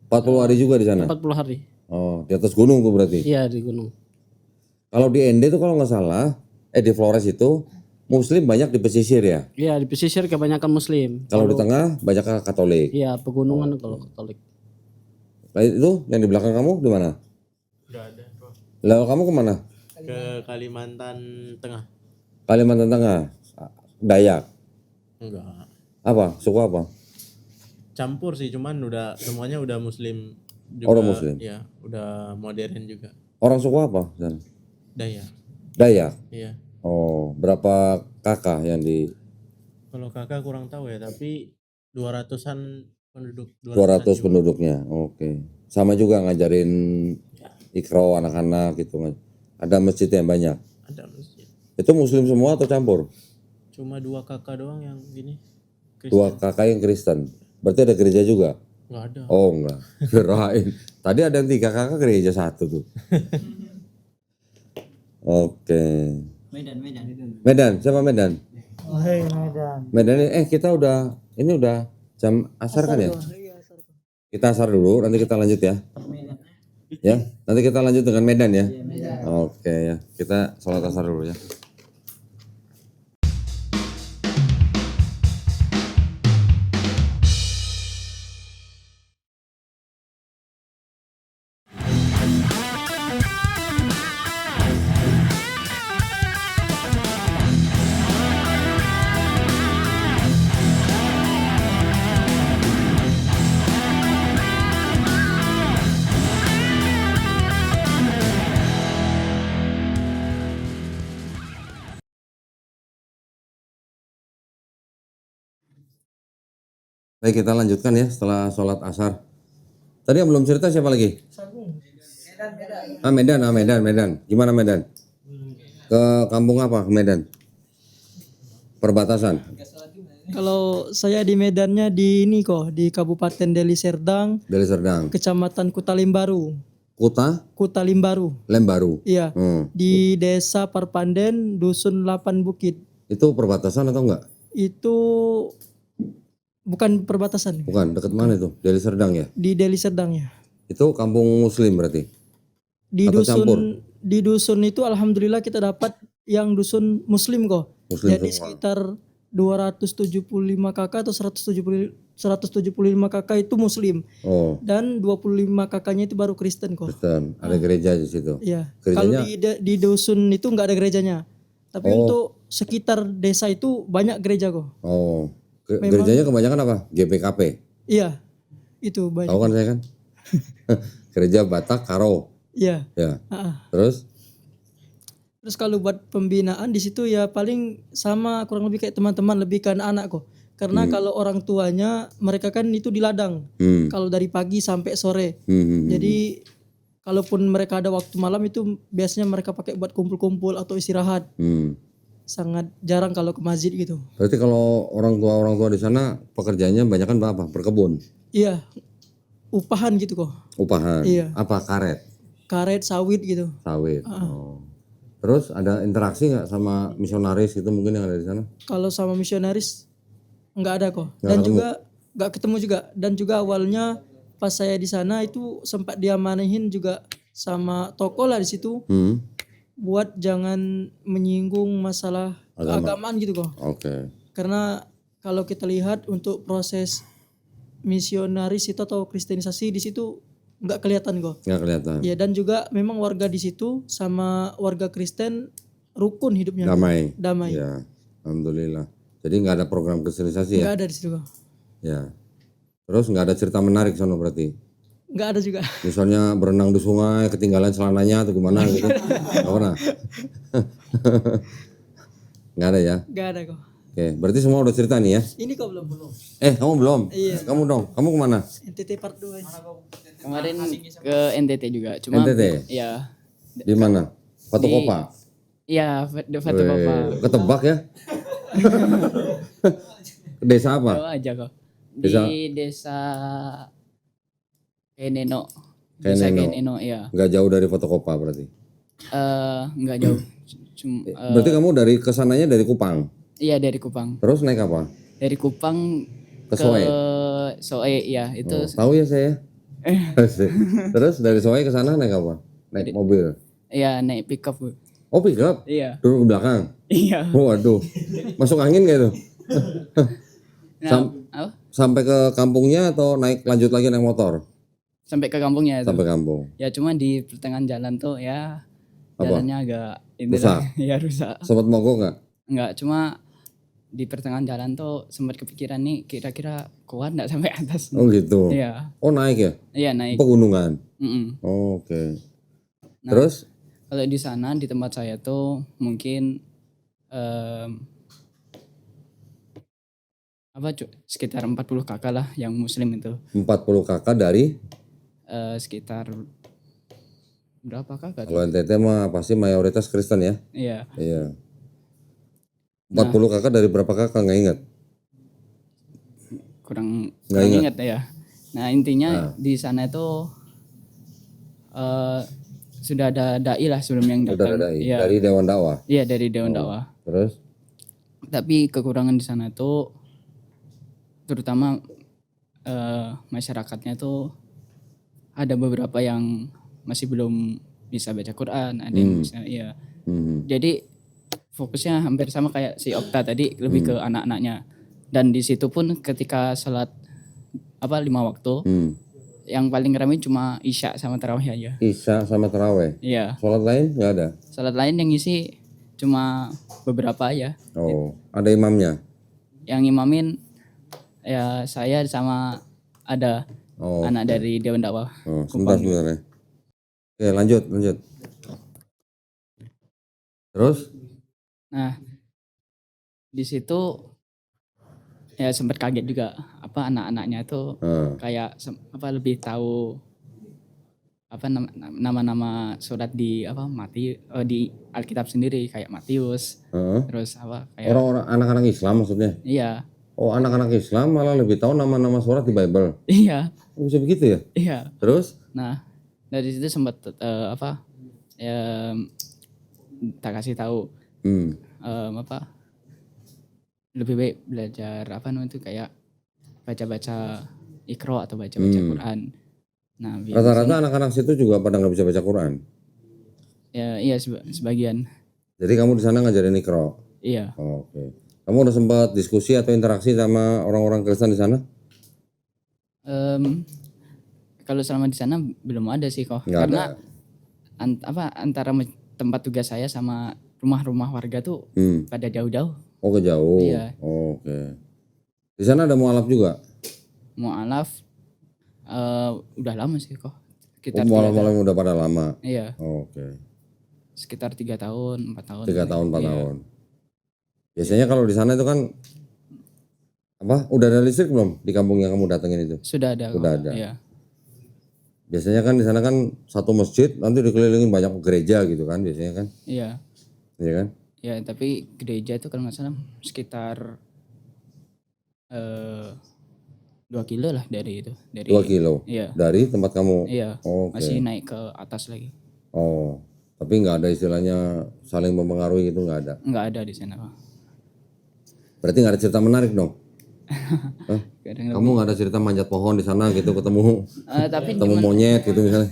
40 hari juga di sana? 40 hari. Oh di atas gunung tuh berarti? Iya di gunung. Kalau di Ende tuh kalau nggak salah, di Flores itu Muslim banyak di pesisir ya? Iya di pesisir kebanyakan Muslim. Kalau di tengah banyak Katolik. Iya pegunungan kalau Katolik. Nah, itu yang di belakang kamu di mana? Udah ada bro. Lalu kamu kemana? Ke Kalimantan Tengah. Kalimantan Tengah, Dayak. Enggak. Apa? Suku apa? Campur sih, cuman udah semuanya udah muslim juga. Orang Muslim? Ya, udah modern juga. Orang suku apa? Dan Daya. Dayak. Iya. Oh, berapa kakak yang di Kalau kakak kurang tahu ya, tapi 200-an penduduk. 200 juga. penduduknya? Oke. Sama juga ngajarin ikro anak-anak gitu. Ada masjid yang banyak. Ada masjid. Itu Muslim semua atau campur? Cuma 2 kakak doang yang gini. Dua kakak yang Kristen. Berarti ada gereja juga? Enggak ada. Oh enggak, kirain. Tadi ada yang 3 kakak gereja 1 tuh. Oke. Medan, siapa Medan? Medan ini, kita udah, ini udah jam asar kan ya? Kita asar dulu, nanti kita lanjut ya. Ya, nanti kita lanjut dengan Medan ya. Oke ya, kita sholat asar dulu ya. Baik, kita lanjutkan ya setelah sholat asar. Tadi yang belum cerita siapa lagi? Medan. Gimana Medan? Ke kampung apa Medan? Perbatasan. Kalau saya di Medannya di ini kok, di Kabupaten Deli Serdang, Dari Serdang. Kecamatan Kutalimbaru. Kutalimbaru. Lembaru. Iya. Di Desa Parpanden, Dusun 8 Bukit. Itu perbatasan atau enggak? Itu bukan perbatasan. Bukan, dekat mana itu? Dari Serdang ya? Di Deli Serdang ya. Itu kampung muslim berarti? Di Atau campur? dusun itu alhamdulillah kita dapat yang dusun muslim kok. Muslim Jadi semua. sekitar 275 kakak atau 175 kakak itu muslim. Oh, Dan 25 kakaknya itu baru Kristen kok. Kristen. Ada gereja di situ. Iya. Kalau Gerejanya? di dusun itu nggak ada gerejanya. Tapi Oh. untuk sekitar desa itu banyak gereja kok. Oh, Memang- gerejanya kebanyakan apa? GPKP? Iya, itu banyak. Tahu kan saya kan? Gereja Batak Karo. Iya. Ya. Heeh. Terus kalau buat pembinaan di situ ya paling sama kurang lebih kayak teman-teman, lebih ke anak-anak kok. Karena kalau orang tuanya mereka kan itu di ladang. Kalau dari pagi sampai sore. Jadi kalaupun mereka ada waktu malam itu biasanya mereka pakai buat kumpul-kumpul atau istirahat. Sangat jarang kalau ke masjid gitu. Berarti kalau orang tua di sana pekerjaannya banyak kan apa? Berkebun. Iya. Upahan gitu kok. Upahan. Iya. Apa karet? Karet, sawit gitu. Sawit. Oh. Terus ada interaksi nggak sama misionaris itu mungkin yang ada di sana? Kalau sama misionaris nggak ada kok. Nggak Dan ketemu. juga nggak ketemu juga. Dan juga awalnya pas saya di sana itu sempat diamanahin juga sama toko lah di situ. Buat jangan menyinggung masalah keagamaan gitu kok. Oke. Karena kalau kita lihat untuk proses misionaris itu atau kristenisasi di situ nggak kelihatan kok. Nggak kelihatan. Ya, dan juga memang warga di situ sama warga Kristen rukun hidupnya. Damai. Ya, alhamdulillah. Jadi nggak ada program kristenisasi ya? Nggak ada di situ kok. Ya. Terus nggak ada cerita menarik sono berarti? Nggak ada juga. Misalnya berenang di sungai, ketinggalan celananya atau gimana gitu? Nggak pernah? Nggak ada ya? Nggak ada kok. Oke, berarti semua udah cerita nih ya? Ini kok belum. Kamu belum? Iya. Kamu dong, kamu kemana? NTT part 2 ini. Kemarin ke NTT juga, cuma NTT? ya Di mana? Fotokopa? iya Fatu Papa. Ketebak ya? Desa apa? Jauh aja kok. Desa- Di desa Keneno. Keneno. Desa Keneno, ya. Nggak jauh dari Fotokopa berarti? Enggak jauh. Cuma Berarti kamu dari kesananya dari Kupang? iya dari Kupang. Terus naik apa? Dari Kupang Ke Soe? Soe, ya itu. Oh, tahu ya saya. Terus dari Soe ke sana naik apa? Naik mobil. Iya naik pickup, Bu. Oh, pickup? Iya. Duduk ke belakang. Iya. Waduh. Masuk angin gak itu? Nah, apa? Sampai ke kampungnya atau lanjut lagi naik motor? Sampai ke kampungnya itu. Sampai kampung. Ya cuma di pertengahan jalan tuh ya Apa? jalannya agak Rusak? ya rusak. Sempat mogok nggak? Enggak, cuma di pertengahan jalan tuh sempat kepikiran nih kira-kira kuat enggak sampai atas. Oh gitu. Iya. Oh naik ya? Iya naik. Pegunungan. Mm-mm. Oh, oke. Nah, Terus? kalau di sana di tempat saya tuh mungkin sekitar 40 kakak lah yang muslim itu. 40 kakak dari? Sekitar berapa kakak Kalau tuh? NTT mah pasti mayoritas Kristen ya? Iya. Iya. 40 kakak dari berapa kakak nggak ingat? Kurang Nggak ingat. ingat ya. Nah intinya di sana itu sudah ada dai lah sebelum yang Udah datang. ada Iya. dari Dewan Dakwah. Iya dari Dewan Dakwah. Terus? Tapi kekurangan di sana itu terutama masyarakatnya tuh ada beberapa yang masih belum bisa baca Quran, ada yang bisa, iya. Jadi fokusnya hampir sama kayak si Okta tadi, lebih ke anak-anaknya. Dan di situ pun ketika sholat 5 waktu, yang paling ramai cuma Isya sama Tarawih aja. Isya sama Taraweh. Iya. Sholat lain nggak ada? Sholat lain yang ngisi cuma beberapa aja. Oh, ada imamnya? Yang imamin ya saya sama ada Oh, anak dari Dewan Dakwah. oh sebentar ya. Oke, lanjut. Terus? Nah, di situ ya sempat kaget juga anak-anaknya itu kayak lebih tahu nama-nama surat di di Alkitab sendiri kayak Matius. Terus kayak Orang-orang anak-anak Islam maksudnya? Iya. Oh, anak-anak Islam malah lebih tahu nama-nama surat di Bible. Iya. Oh, bisa begitu ya? Iya. Terus? Nah, dari situ sempat tak kasih tahu lebih baik belajar itu kayak baca-baca Iqra atau baca-baca Quran. Nah, Rata-rata anak-anak situ juga pada nggak bisa baca Quran. Ya, iya sebagian. Jadi kamu di sana ngajarin Iqra? Iya. Oh, oke. Kamu udah sempat diskusi atau interaksi sama orang-orang Kristen di sana? Kalau selama di sana belum ada sih kok. Nggak Karena ada. antara tempat tugas saya sama rumah-rumah warga tuh pada jauh-jauh. Oh, ke jauh. Iya. Oh, oke. Di sana ada mualaf juga? mualaf udah lama sih kok. Sekitar Malam-malam udah pada lama. Iya. Oke. Sekitar 3 tahun, 4 tahun. 3 tahun, 4 Iya. tahun. Biasanya kalau di sana itu kan apa? Udah ada listrik belum di kampung yang kamu datengin itu? Sudah ada. Sudah kok. ada. Iya. Biasanya kan di sana kan satu masjid nanti dikelilingin banyak gereja gitu kan biasanya kan? Iya. Iya kan? Ya, tapi gereja itu kalau nggak salah sekitar 2 kilo lah dari itu. Dari 2 kilo Iya. dari tempat kamu. Iya. Oke. Masih naik ke atas lagi. Oh, tapi nggak ada istilahnya saling mempengaruhi itu nggak ada. Nggak ada di sana kok. Berarti nggak ada cerita menarik dong? Hah? Kadang Kamu nggak ada cerita manjat pohon di sana gitu ketemu tapi ketemu monyet gitu misalnya?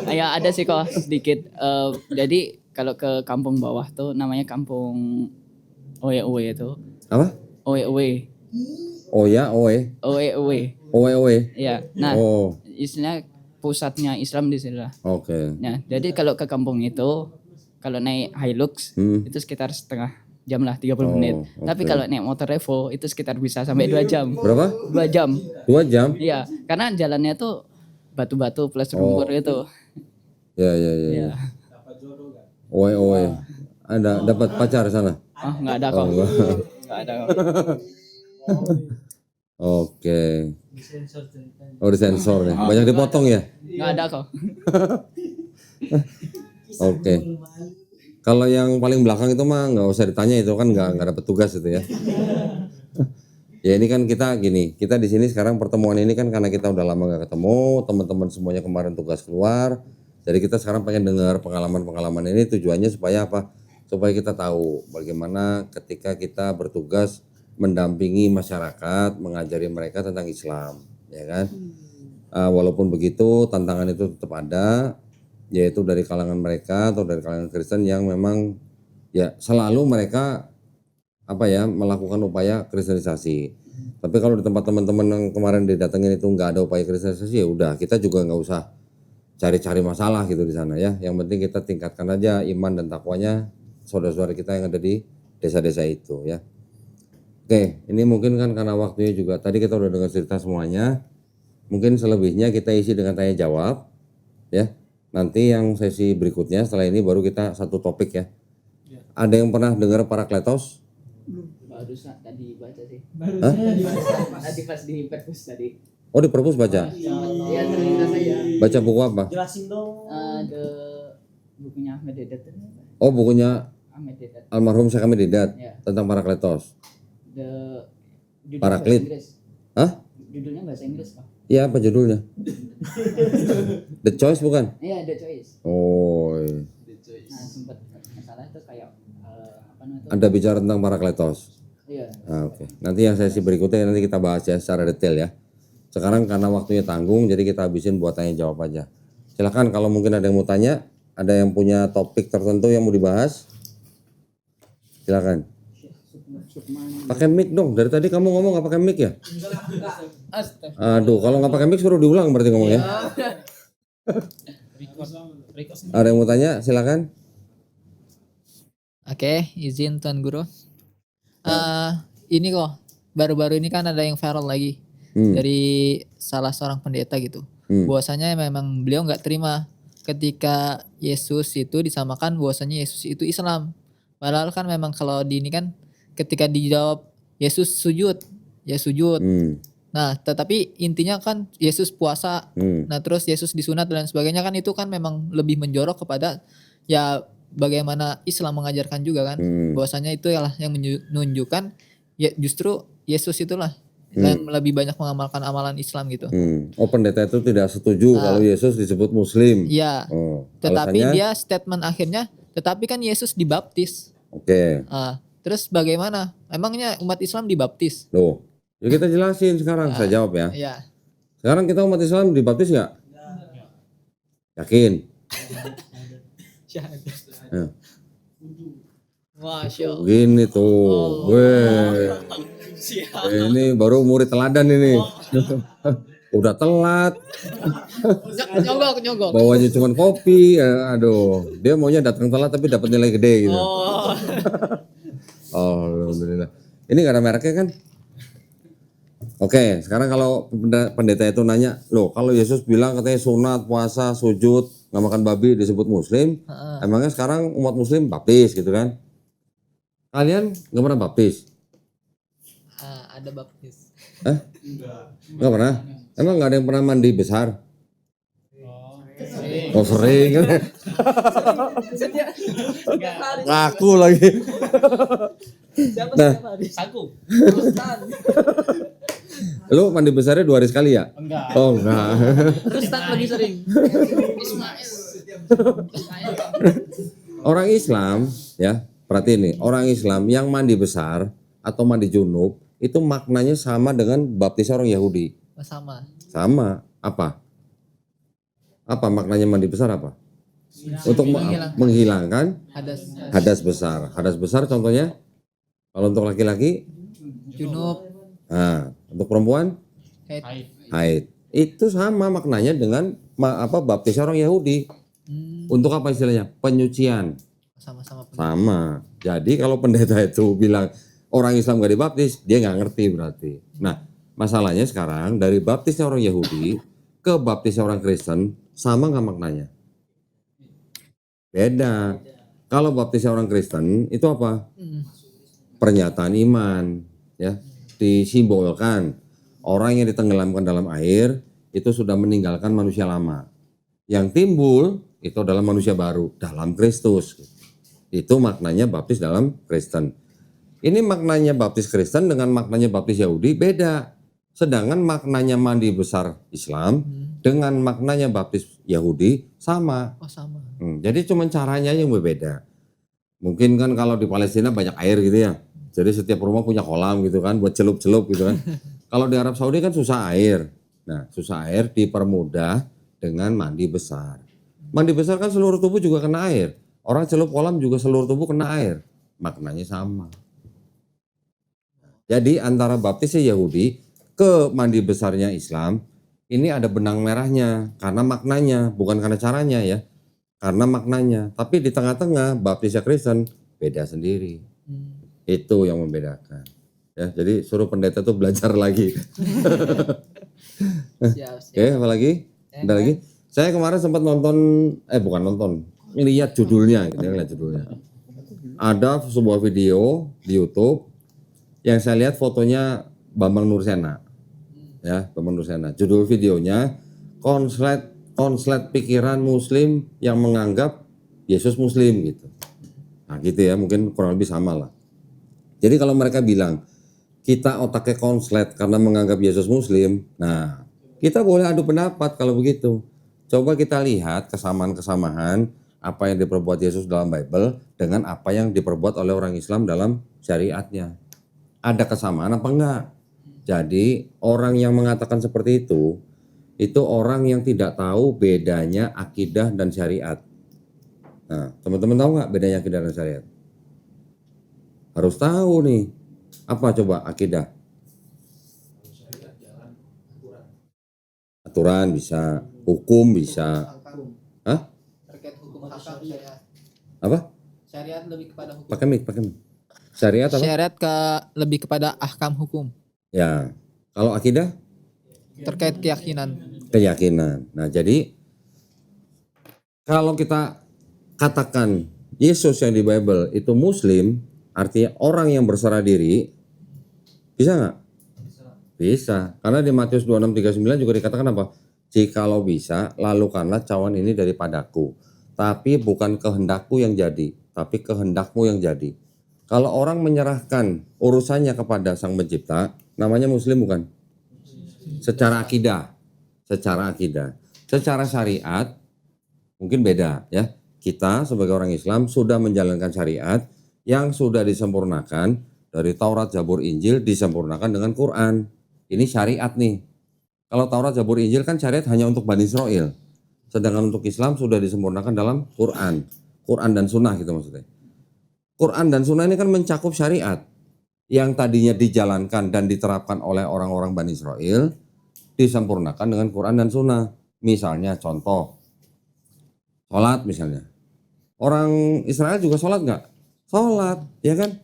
Ya ada sih kok sedikit. Jadi kalau ke kampung bawah tuh namanya kampung Owe itu. Apa? Owe. Oh ya, oe, Owe. oe. Ya. Nah, Oh, istilahnya pusatnya Islam di sini lah. oke. Nah, jadi kalau ke kampung itu kalau naik Hilux itu sekitar setengah jam lah 30 menit. Tapi oke. kalau naik motor Revo itu sekitar bisa sampai 2 jam. Berapa? 2 jam. 2 jam? Iya, karena jalannya tuh batu-batu plus lumpur itu. Ya. Iya. Oe. Ada dapat pacar di sana? Oh, enggak ada kok. enggak. Enggak ada kok. Oke. Oh, disensor nih. Banyak dipotong ya? Enggak ada kok. Oke. Kalau yang paling belakang itu mah nggak usah ditanya, itu kan nggak ada petugas itu ya. Ya ini kan kita gini, kita di sini sekarang pertemuan ini kan karena kita udah lama nggak ketemu, teman-teman semuanya kemarin tugas keluar, jadi kita sekarang pengen dengar pengalaman-pengalaman ini, tujuannya supaya apa? Supaya kita tahu bagaimana ketika kita bertugas mendampingi masyarakat, mengajari mereka tentang Islam, ya kan? Walaupun begitu tantangan itu tetap ada, yaitu dari kalangan mereka atau dari kalangan Kristen yang memang ya selalu mereka melakukan upaya kristenisasi. Tapi kalau di tempat teman-teman yang kemarin didatengin itu nggak ada upaya kristenisasi, ya udah kita juga nggak usah cari-cari masalah gitu di sana ya. Yang penting kita tingkatkan aja iman dan takwanya saudara-saudara kita yang ada di desa-desa itu ya. Oke, ini mungkin kan karena waktunya juga tadi kita udah dengar cerita semuanya. Mungkin selebihnya kita isi dengan tanya jawab ya. Nanti yang sesi berikutnya setelah ini baru kita satu topik ya. Ada yang pernah dengar Parakletos? Baru tadi baca sih. Hah? Tadi pas di perpus tadi. Oh di perpus baca? Iya, ternyata saya. Baca buku apa? Jelasin dong. Bukunya Ahmed Dedat. Oh bukunya Ahmed Dedat. almarhum Syekh Ahmed Dedat Ya. tentang Parakletos. Judulnya Paraklit. bahasa Inggris. Hah? Judulnya bahasa Inggris kok. Iya apa judulnya? The Choice bukan? Iya, The Choice. Oh iya. Nah, sempat masalah itu kayak apa namanya? Ada bicara tentang Parakletos. Iya. Oke. Nanti yang sesi berikutnya nanti kita bahas ya secara detail ya. Sekarang karena waktunya tanggung jadi kita habisin buat tanya jawab aja. Silakan kalau mungkin ada yang mau tanya, ada yang punya topik tertentu yang mau dibahas. Silakan. Pakai mic dong. Dari tadi kamu ngomong nggak pakai mic ya? Aduh, kalau nggak pakai mic suruh diulang berarti ngomongnya. Ada yang mau tanya? Silakan. Oke, izin Tuan Guru. Ini kok baru-baru ini kan ada yang viral lagi dari salah seorang pendeta gitu. Bahwasanya memang beliau nggak terima ketika Yesus itu disamakan bahwasanya Yesus itu Islam. Padahal kan memang kalau di ini kan ketika dijawab Yesus sujud, ya sujud. Nah, tetapi intinya kan Yesus puasa. Nah, terus Yesus disunat dan sebagainya kan itu kan memang lebih menjorok kepada ya bagaimana Islam mengajarkan juga kan. Bahwasanya itu ialah yang menunjukkan ya justru Yesus itulah yang lebih banyak mengamalkan amalan Islam gitu. Oh, pendeta itu tidak setuju kalau Yesus disebut Muslim. Iya. Oh, Tetapi alasannya? dia statement akhirnya, tetapi kan Yesus dibaptis. Oke. Terus bagaimana? Emangnya umat Islam dibaptis? Loh, ya kita jelasin sekarang. Saya jawab ya. Iya. Sekarang kita umat Islam dibaptis nggak? Yakin? Ya. Masya Allah. Gini tuh, weh. Ini baru murid teladan ini. Udah telat. Nyogok. Bawanya cuma kopi. Aduh, dia maunya datang telat tapi dapat nilai gede gitu. Oh, alhamdulillah. Ini nggak ada mereknya kan? Oke, sekarang kalau pendeta itu nanya, loh kalau Yesus bilang katanya sunat, puasa, sujud, nggak makan babi disebut muslim, emangnya sekarang umat muslim baptis gitu kan? Kalian nggak pernah baptis? Ada baptis. Nggak pernah? Emang nggak ada yang pernah mandi besar? Oh sering kan? Ngaku lagi. Nah, Aku. lu mandi besarnya 2 hari sekali ya? Enggak. Oh enggak. Ustaz lagi sering. Orang Islam ya, perhati ini, orang Islam yang mandi besar atau mandi junub itu maknanya sama dengan baptis orang Yahudi. Sama. Sama. Apa? Apa maknanya mandi besar apa? Untuk menghilangkan hadas besar. Hadas besar contohnya kalau untuk laki-laki Junub. nah, untuk perempuan haid. Itu sama maknanya dengan baptis orang Yahudi. Untuk apa istilahnya? Penyucian. Sama-sama. Sama. Jadi kalau pendeta itu bilang orang Islam gak dibaptis, dia nggak ngerti berarti. Nah, masalahnya sekarang dari baptisnya orang Yahudi ke baptisnya orang Kristen sama nggak maknanya? Beda. Kalau baptisnya orang Kristen itu apa? Pernyataan iman, ya, disimbolkan orang yang ditenggelamkan dalam air itu sudah meninggalkan manusia lama. Yang timbul itu adalah manusia baru dalam Kristus. Itu maknanya baptis dalam Kristen. Ini maknanya baptis Kristen dengan maknanya baptis Yahudi beda. Sedangkan maknanya mandi besar Islam dengan maknanya baptis Yahudi sama. Oh sama. Jadi cuma caranya yang berbeda. Mungkin kan kalau di Palestina banyak air gitu ya. Jadi setiap rumah punya kolam gitu kan buat celup-celup gitu kan. Kalau di Arab Saudi kan susah air. Nah susah air dipermudah dengan mandi besar. Mandi besar kan seluruh tubuh juga kena air. Orang celup kolam juga seluruh tubuh kena air. Maknanya sama. Jadi antara baptisnya Yahudi ke mandi besarnya Islam ini ada benang merahnya karena maknanya bukan karena caranya ya, karena maknanya. Tapi di tengah-tengah baptisnya Kristen beda sendiri. Itu yang membedakan. Ya, jadi suruh pendeta tuh belajar lagi. Siap. Oke, apa lagi? Ada lagi? Saya kemarin sempat nonton, bukan nonton, lihat judulnya, gitu, lihat judulnya. Ada sebuah video di YouTube yang saya lihat fotonya Bambang Nursena. Ya, Bambang Nursena. Judul videonya konslet pikiran muslim yang menganggap Yesus muslim gitu. Nah, gitu ya, mungkin kurang lebih sama lah. Jadi kalau mereka bilang kita otaknya konslet karena menganggap Yesus muslim, nah, kita boleh adu pendapat kalau begitu. Coba kita lihat kesamaan-kesamaan apa yang diperbuat Yesus dalam Bible dengan apa yang diperbuat oleh orang Islam dalam syariatnya. Ada kesamaan apa enggak? Jadi orang yang mengatakan seperti itu orang yang tidak tahu bedanya akidah dan syariat. Nah, teman-teman tahu nggak bedanya akidah dan syariat? Harus tahu nih. Apa coba akidah? Aturan bisa, hukum bisa. Hah? Terkait hukum hakam syariat. Apa? Syariat lebih kepada hukum. Pakai mic. Syariat apa? Syariat lebih kepada ahkam hukum. Ya. Kalau akidah? Terkait keyakinan. Keyakinan. Nah, jadi kalau kita katakan Yesus yang di Bible itu muslim, artinya orang yang berserah diri, bisa nggak? Bisa. Karena di Matius 26:39 juga dikatakan apa? Jikalau bisa, lalukanlah cawan ini daripadaku. Tapi bukan kehendakku yang jadi, tapi kehendakmu yang jadi. Kalau orang menyerahkan urusannya kepada Sang Pencipta, namanya muslim bukan? Secara akidah. Secara syariat mungkin beda ya. Kita sebagai orang Islam sudah menjalankan syariat yang sudah disempurnakan dari Taurat, Zabur, Injil disempurnakan dengan Quran. Ini syariat nih. Kalau Taurat, Zabur, Injil kan syariat hanya untuk Bani Israel. Sedangkan untuk Islam sudah disempurnakan dalam Quran. Quran dan Sunnah gitu maksudnya. Quran dan Sunnah ini kan mencakup syariat. Yang tadinya dijalankan dan diterapkan oleh orang-orang Bani Israel. Disempurnakan dengan Quran dan Sunnah. Misalnya contoh. Sholat misalnya. Orang Israel juga sholat gak? Sholat, ya kan?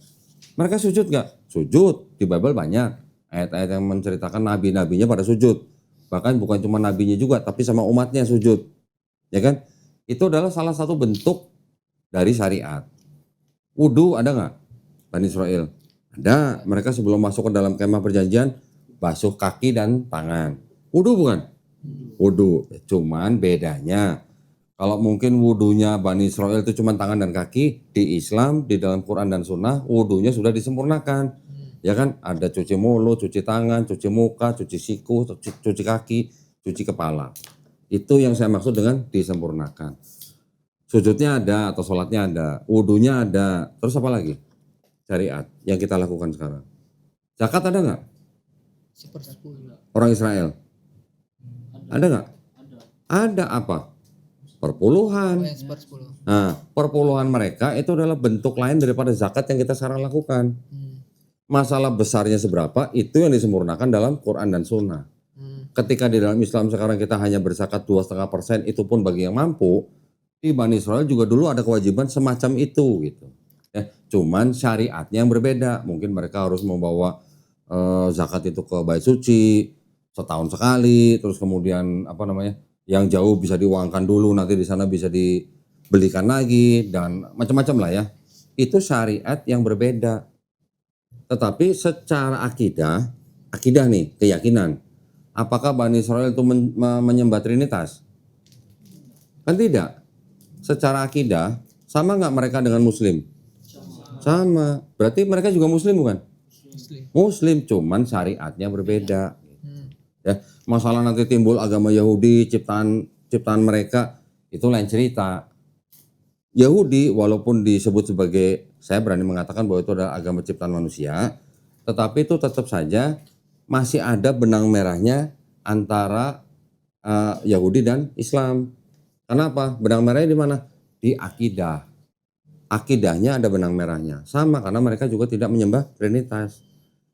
Mereka sujud gak? Sujud. Di Bible banyak. Ayat-ayat yang menceritakan nabi-nabinya pada sujud. Bahkan bukan cuma nabinya juga, tapi sama umatnya sujud. Ya kan? Itu adalah salah satu bentuk dari syariat. Wudu ada nggak Bani Israel? Ada. Mereka sebelum masuk ke dalam kemah perjanjian basuh kaki dan tangan. Wudu bukan? Wudu. Cuman bedanya kalau mungkin wudunya Bani Israel itu cuma tangan dan kaki, di Islam di dalam Quran dan Sunnah wudunya sudah disempurnakan. Ya kan? Ada cuci mulut, cuci tangan, cuci muka, cuci siku, cuci kaki, cuci kepala. Itu yang saya maksud dengan disempurnakan. Sujudnya ada atau sholatnya ada, wudunya ada, terus apa lagi? Syariat yang kita lakukan sekarang. Zakat ada nggak? Orang Israel? Ada nggak? Ada apa? Perpuluhan. Nah, perpuluhan mereka itu adalah bentuk lain daripada zakat yang kita sekarang lakukan. Masalah besarnya seberapa itu yang disempurnakan dalam Quran dan Sunnah. Ketika di dalam Islam sekarang kita hanya berzakat 2,5%, itu pun bagi yang mampu. Di Bani Israel juga dulu ada kewajiban semacam itu gitu. Ya, cuman syariatnya yang berbeda. Mungkin mereka harus membawa zakat itu ke bait suci setahun sekali, terus kemudian yang jauh bisa diuangkan dulu, nanti di sana bisa dibelikan lagi dan macam-macam lah ya. Itu syariat yang berbeda. Tetapi secara akidah nih, keyakinan. Apakah Bani Israel itu menyembah Trinitas? Kan tidak. Secara akidah, sama nggak mereka dengan Muslim? Sama. Berarti mereka juga Muslim bukan? Muslim, cuman syariatnya berbeda. Ya, masalah nanti timbul agama Yahudi, ciptaan mereka, itu lain cerita. Yahudi walaupun disebut sebagai, saya berani mengatakan bahwa itu adalah agama ciptaan manusia, tetapi itu tetap saja masih ada benang merahnya antara Yahudi dan Islam. Kenapa? Benang merahnya di mana? Di akidah. Akidahnya ada benang merahnya. Sama karena mereka juga tidak menyembah Trinitas.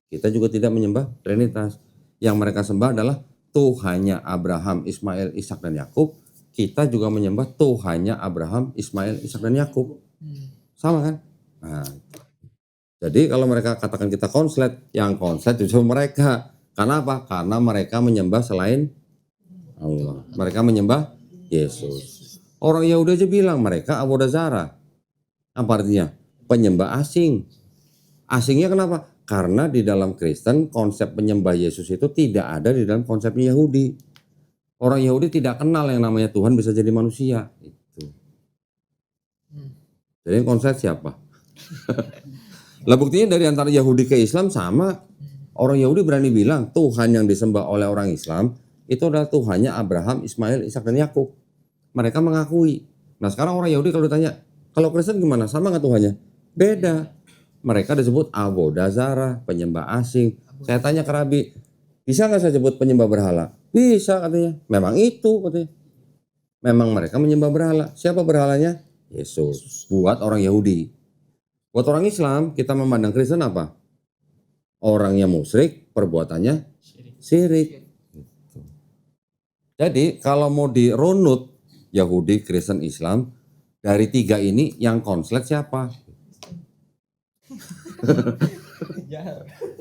Kita juga tidak menyembah Trinitas. Yang mereka sembah adalah Tuhannya Abraham, Ismail, Ishak dan Yakub. Kita juga menyembah Tuhannya Abraham, Ismail, Ishak dan Yakub. Sama kan? Nah, jadi kalau mereka katakan kita konslet, yang konslet justru mereka. Karena apa? Karena mereka menyembah selain Allah. Mereka menyembah Yesus. Orang Yahudi aja bilang mereka Avodah Zarah. Apa artinya? Penyembah asing. Asingnya kenapa? Karena di dalam Kristen konsep penyembah Yesus itu tidak ada di dalam konsepnya Yahudi. Orang Yahudi tidak kenal yang namanya Tuhan bisa jadi manusia. Itu. Jadi konsep siapa? Lah buktinya dari antara Yahudi ke Islam sama. Orang Yahudi berani bilang Tuhan yang disembah oleh orang Islam itu adalah Tuhannya Abraham, Ismail, Ishak dan Yakub. Mereka mengakui. Nah sekarang orang Yahudi kalau ditanya, kalau Kristen gimana? Sama nggak Tuhannya? Beda. Mereka disebut Avodah Zarah, penyembah asing. Saya tanya ke Rabi, bisa nggak saya sebut penyembah berhala? Bisa katanya. Memang itu katanya. Memang mereka menyembah berhala. Siapa berhalanya? Yesus. Buat orang Yahudi. Buat orang Islam, kita memandang Kristen apa? Orangnya musyrik, perbuatannya syirik. Jadi kalau mau dirunut Yahudi, Kristen, Islam, dari tiga ini yang konslet siapa?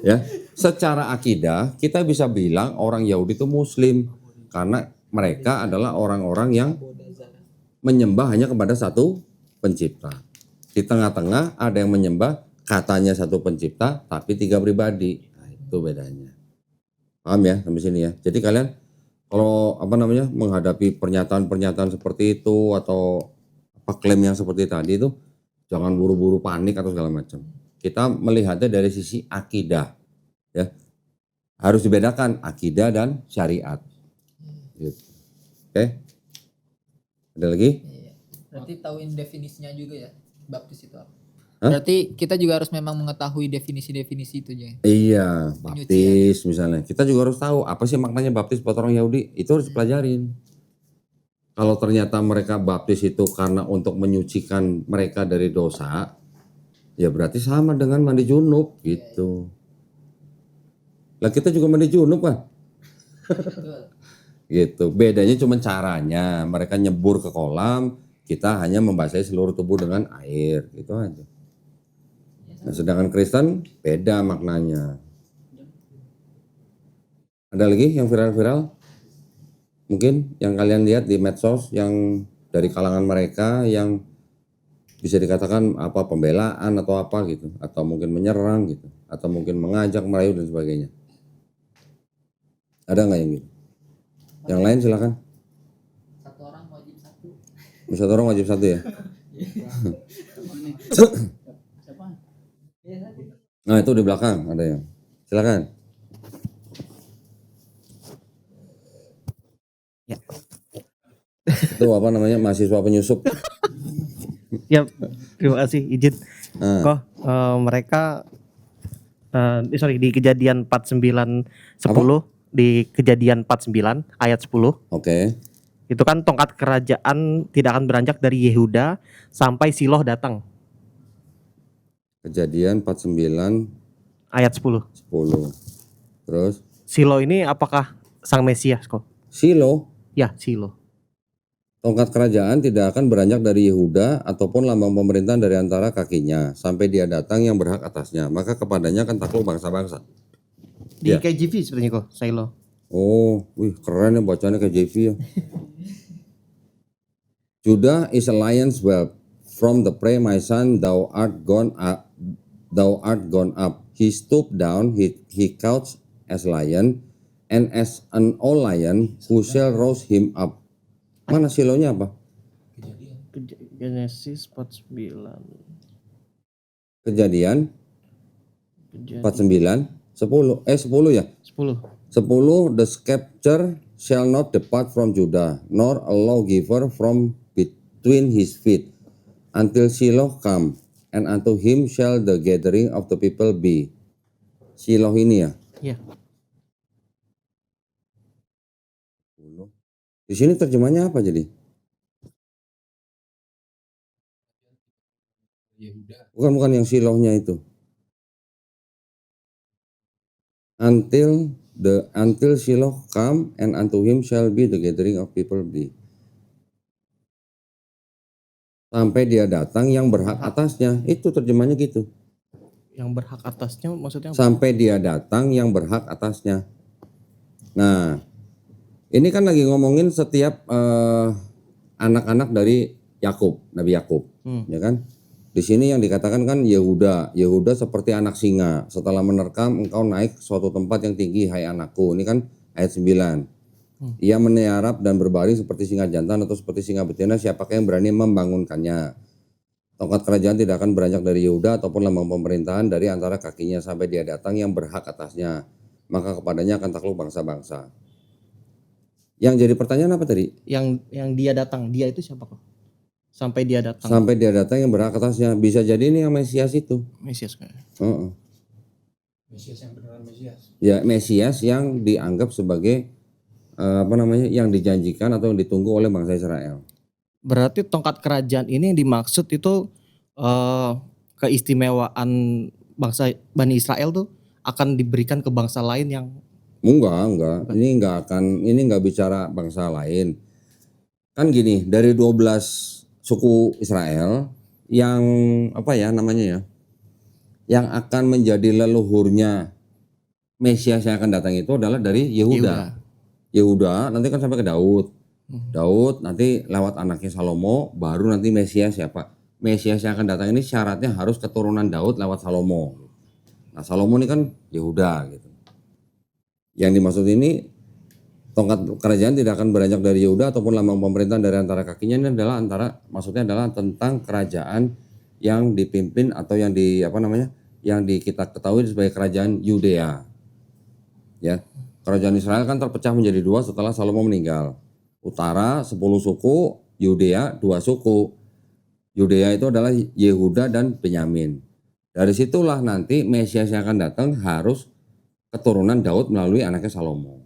Ya, secara akidah kita bisa bilang orang Yahudi itu Muslim karena mereka adalah orang-orang yang menyembah hanya kepada satu pencipta. Di tengah-tengah ada yang menyembah katanya satu pencipta tapi tiga pribadi. Nah, itu bedanya. Paham ya sampai sini ya. Jadi kalian kalau menghadapi pernyataan-pernyataan seperti itu atau klaim yang seperti tadi itu jangan buru-buru panik atau segala macam. Kita melihatnya dari sisi akidah, ya harus dibedakan akidah dan syariat. Gitu. Oke, ada lagi? Berarti tahuin definisinya juga ya, baptis itu apa? Berarti kita juga harus memang mengetahui definisi-definisi itu ya. Iya, baptis misalnya. Kita juga harus tahu apa sih maknanya baptis buat orang Yahudi. Itu harus dipelajarin. Kalau ternyata mereka baptis itu karena untuk menyucikan mereka dari dosa, ya berarti sama dengan mandi junub gitu. Lah kita juga mandi junub kan? Gitu. Bedanya cuma caranya. Mereka nyebur ke kolam, kita hanya membasahi seluruh tubuh dengan air, gitu aja. Nah, sedangkan Kristen beda maknanya. Ada lagi yang viral-viral? Mungkin yang kalian lihat di medsos yang dari kalangan mereka yang bisa dikatakan apa pembelaan atau apa gitu, atau mungkin menyerang gitu, atau mungkin mengajak merayu dan sebagainya. Ada nggak yang gitu? Yang lain silakan. Satu orang wajib satu. Satu orang wajib satu ya. Nah itu di belakang ada yang. Silakan. Ya. Itu apa namanya, mahasiswa penyusup. Ya, terima kasih izin. Kok mereka di kejadian 49:10 di kejadian 49 ayat 10. Oke. Itu kan tongkat kerajaan tidak akan beranjak dari Yehuda sampai Shiloh datang. Kejadian 49 ayat 10. Terus Shiloh ini apakah sang Mesias kok? Shiloh? Ya, Shiloh. Tongkat kerajaan tidak akan beranjak dari Yehuda ataupun lambang pemerintahan dari antara kakinya sampai dia datang yang berhak atasnya, maka kepadanya akan takluk bangsa-bangsa. Di Ya. KJV sebenarnya kok, Shiloh. Oh, wih keren ya bacanya kayak JV ya. Judah is a lion's whelp. From the prey, my son, thou art gone up. Thou art gone up. He stooped down, he couched as lion, and as an old lion, who shall rouse him up. Mana silonya apa? Genesis 49. Kejadian 49, 10 ya? 10. 10, the scepter shall not depart from Judah, nor a lawgiver from between his feet, until Shiloh come, and unto him shall the gathering of the people be. Shiloh ini ya? Iya. Di sini terjemahnya apa jadi? Bukan yang Shilohnya itu. Until Shiloh come and unto him shall be the gathering of people be. Sampai dia datang yang berhak atasnya. Itu terjemahnya gitu. Yang berhak atasnya maksudnya apa? Sampai dia datang yang berhak atasnya. Nah, ini kan lagi ngomongin setiap anak-anak dari Yakub, Nabi Yakub, ya kan? Di sini yang dikatakan kan Yehuda. Yehuda seperti anak singa. Setelah menerkam engkau naik suatu tempat yang tinggi, hai anakku. Ini kan ayat 9. Ia meniarap dan berbaring seperti singa jantan atau seperti singa betina. Siapakah yang berani membangunkannya? Tongkat kerajaan tidak akan beranjak dari Yehuda ataupun lambang pemerintahan dari antara kakinya sampai dia datang yang berhak atasnya. Maka kepadanya akan takluk bangsa-bangsa. Yang jadi pertanyaan apa tadi? Yang dia datang, dia itu siapa kok? Sampai dia datang. Sampai dia datang yang berhak atasnya. Bisa jadi ini yang Mesias itu. Mesias kayaknya. Mesias yang beneran Mesias. Ya, Mesias yang dianggap sebagai yang dijanjikan atau yang ditunggu oleh bangsa Israel. Berarti tongkat kerajaan ini yang dimaksud itu keistimewaan bangsa Bani Israel tuh akan diberikan ke bangsa lain yang Enggak. Ini enggak bicara bangsa lain. Kan gini, dari 12 suku Israel yang yang akan menjadi leluhurnya Mesias yang akan datang itu adalah dari Yehuda nanti kan sampai ke Daud. Daud nanti lewat anaknya Salomo, baru nanti Mesias siapa? Mesias yang akan datang ini syaratnya harus keturunan Daud lewat Salomo. Nah, Salomo ini kan Yehuda gitu. Yang dimaksud ini tongkat kerajaan tidak akan beranjak dari Yehuda ataupun lambang pemerintahan dari antara kakinya. Ini adalah maksudnya adalah tentang kerajaan yang dipimpin atau yang kita ketahui sebagai kerajaan Yudea. Ya, kerajaan Israel kan terpecah menjadi dua setelah Salomo meninggal. Utara 10 suku, Yudea 2 suku. Yudea itu adalah Yehuda dan Benyamin. Dari situlah nanti Mesias yang akan datang harus keturunan Daud melalui anaknya Salomo.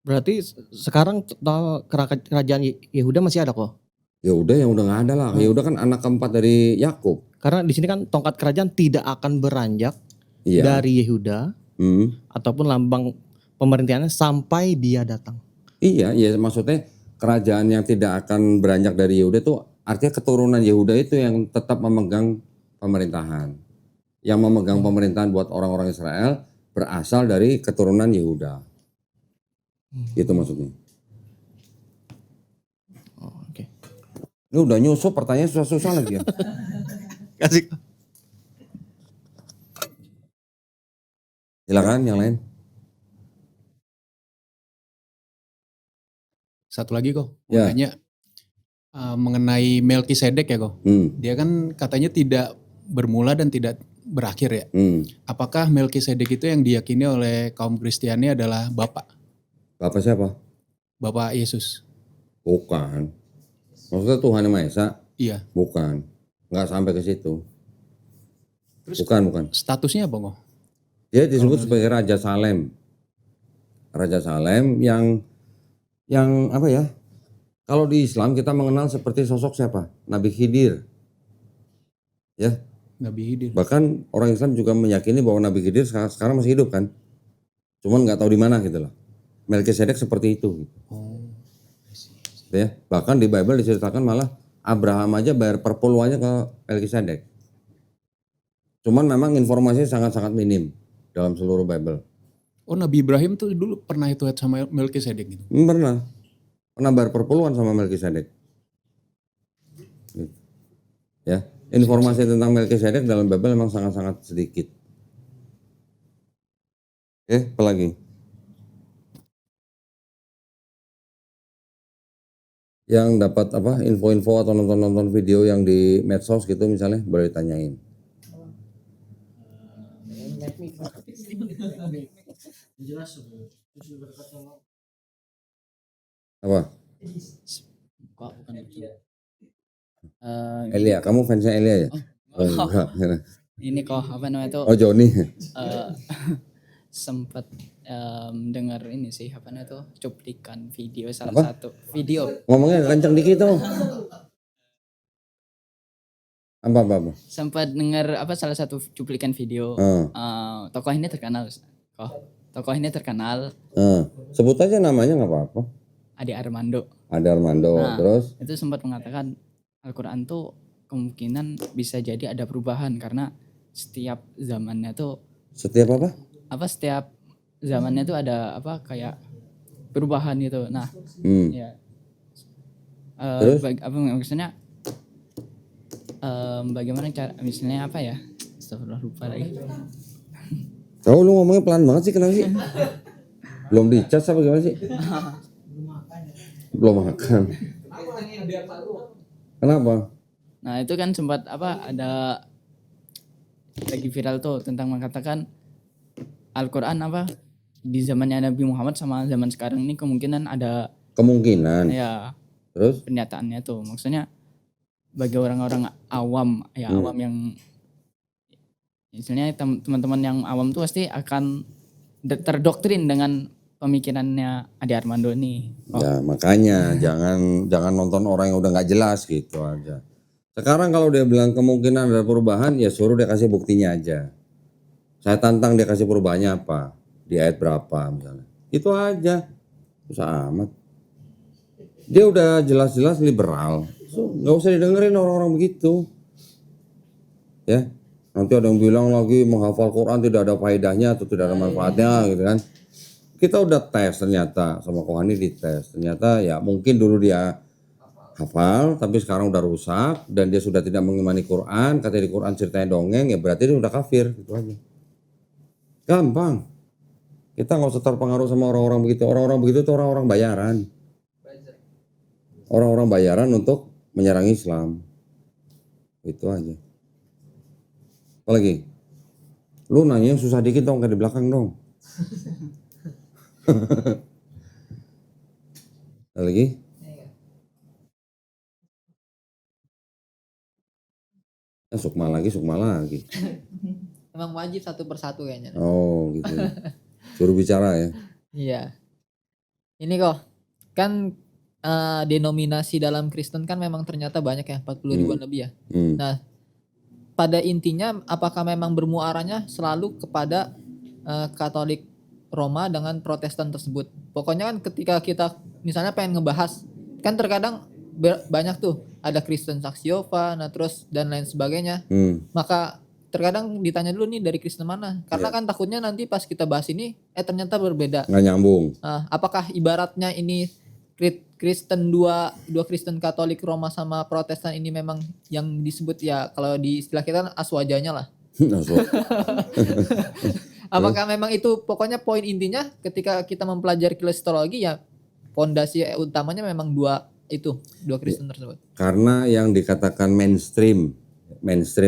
berarti sekarang kerajaan Yehuda masih ada kok. Yehuda yang udah nggak ada lah. Yehuda kan anak keempat dari Yakub. Karena di sini kan tongkat kerajaan tidak akan beranjak dari Yehuda ataupun lambang pemerintahannya sampai dia datang. Iya, maksudnya kerajaan yang tidak akan beranjak dari Yehuda itu artinya keturunan Yehuda itu yang tetap memegang pemerintahan. Yang memegang pemerintahan buat orang-orang Israel berasal dari keturunan Yehuda. Itu maksudnya. Oh, oke. Ini udah nyusup pertanyaan susah-susah lagi ya. Kasih. Silakan yang lain. Satu lagi kok, Ya. makanya mengenai Melkisedek ya kok. Dia kan katanya tidak bermula dan tidak berakhir ya. Apakah Melkisedek itu yang diyakini oleh kaum Kristiani adalah Bapak? Bapak siapa? Bapak Yesus? Bukan. Maksudnya Tuhan Yang Maha Esa? Iya. Bukan. Nggak sampai ke situ. Terus Bukan. statusnya apa kok? Dia disebut sebagai Raja Salem. Raja Salem yang apa ya? Kalau di Islam kita mengenal seperti sosok siapa? Nabi Khidir. Ya. Nabi Khidir. Bahkan orang Islam juga meyakini bahwa Nabi Khidir sekarang masih hidup kan. Cuman nggak tahu di mana gitu loh. Melkisedek seperti itu. Oh. Ya. Bahkan di Bible diceritakan malah Abraham aja bayar perpuluhannya ke Melkisedek. Cuman memang informasinya sangat-sangat minim dalam seluruh Bible. Oh, Nabi Ibrahim tuh dulu pernah itu sama Melkisedek gitu? Pernah bayar perpuluhan sama Melkisedek. Ya, informasi tentang Melkisedek dalam Bible memang sangat-sangat sedikit. Oke, apa lagi? Yang dapat apa info-info atau nonton-nonton video yang di medsos gitu misalnya boleh ditanyain. Apa? Kok bukan itu? Elia, kamu fansnya Elia ya? Oh, enggak. Ini kok apa namanya itu? Oh Joni. Sempat dengar ini sih apa namanya tuh cuplikan video salah Apa? satu video. Ngomongnya kenceng dikit tuh. Apa? Sempat dengar apa salah satu cuplikan video. Tokoh ini terkenal. Tokoh ini terkenal. Sebut aja namanya nggak apa-apa. Ade Armando. Ada Armando, Nah, terus? Itu sempat mengatakan Al-Quran tuh kemungkinan bisa jadi ada perubahan karena setiap zamannya tuh. Setiap apa? Setiap zamannya tuh ada apa kayak perubahan gitu. Nah, ya. Terus? Apa maksudnya? Bagaimana cara misalnya apa ya? Astagfirullah lupa lagi. Tahu lu ngomongnya pelan banget sih, kenapa sih? Belum dicas apa gimana sih? Belum makan. Kenapa? Nah itu kan sempat ada lagi viral tuh tentang mengatakan Al-Quran di zamannya Nabi Muhammad sama zaman sekarang ini kemungkinan ada ya terus pernyataannya tuh maksudnya bagi orang-orang awam awam yang misalnya teman-teman yang awam tuh pasti akan terdoktrin dengan pemikirannya Ade Armando nih. Ya makanya jangan nonton orang yang udah nggak jelas gitu aja. Sekarang kalau dia bilang kemungkinan ada perubahan, ya suruh dia kasih buktinya aja. Saya tantang dia kasih perubahannya apa, di ayat berapa misalnya. Itu aja, susah amat. Dia udah jelas-jelas liberal, nggak usah didengerin orang-orang begitu. Ya, nanti ada yang bilang lagi menghafal Quran tidak ada faedahnya atau tidak ada manfaatnya gitu kan. Kita udah tes ternyata sama Kohani dites. Ternyata ya mungkin dulu dia hafal tapi sekarang udah rusak dan dia sudah tidak mengimani Quran. Katanya di Quran ceritanya dongeng ya berarti dia udah kafir gitu aja. Gampang. Kita nggak usah terpengaruh sama orang-orang begitu. Orang-orang begitu itu orang-orang bayaran. Orang-orang bayaran untuk menyerang Islam. Itu aja. Apalagi? Lu nanya yang susah dikit dong kayak di belakang dong. Ada lagi? Sukma lagi. Emang wajib satu persatu kayaknya. Oh gitu. Suruh bicara ya. Iya. Ini kok kan denominasi dalam Kristen kan memang ternyata banyak ya 40 ribuan lebih ya. Nah pada intinya apakah memang bermuaranya selalu kepada Katolik Roma dengan Protestan tersebut. Pokoknya kan ketika kita misalnya pengen ngebahas kan terkadang banyak tuh ada Kristen Saksiova, nah terus dan lain sebagainya. Maka terkadang ditanya dulu nih dari Kristen mana, karena kan takutnya nanti pas kita bahas ini ternyata berbeda. Nggak nyambung. Apakah ibaratnya ini Kristen dua Kristen Katolik Roma sama Protestan ini memang yang disebut ya kalau di istilah kita aswajanya lah. Apakah memang itu pokoknya poin intinya ketika kita mempelajari kristologi ya fondasi utamanya memang dua Kristen tersebut. Karena yang dikatakan mainstream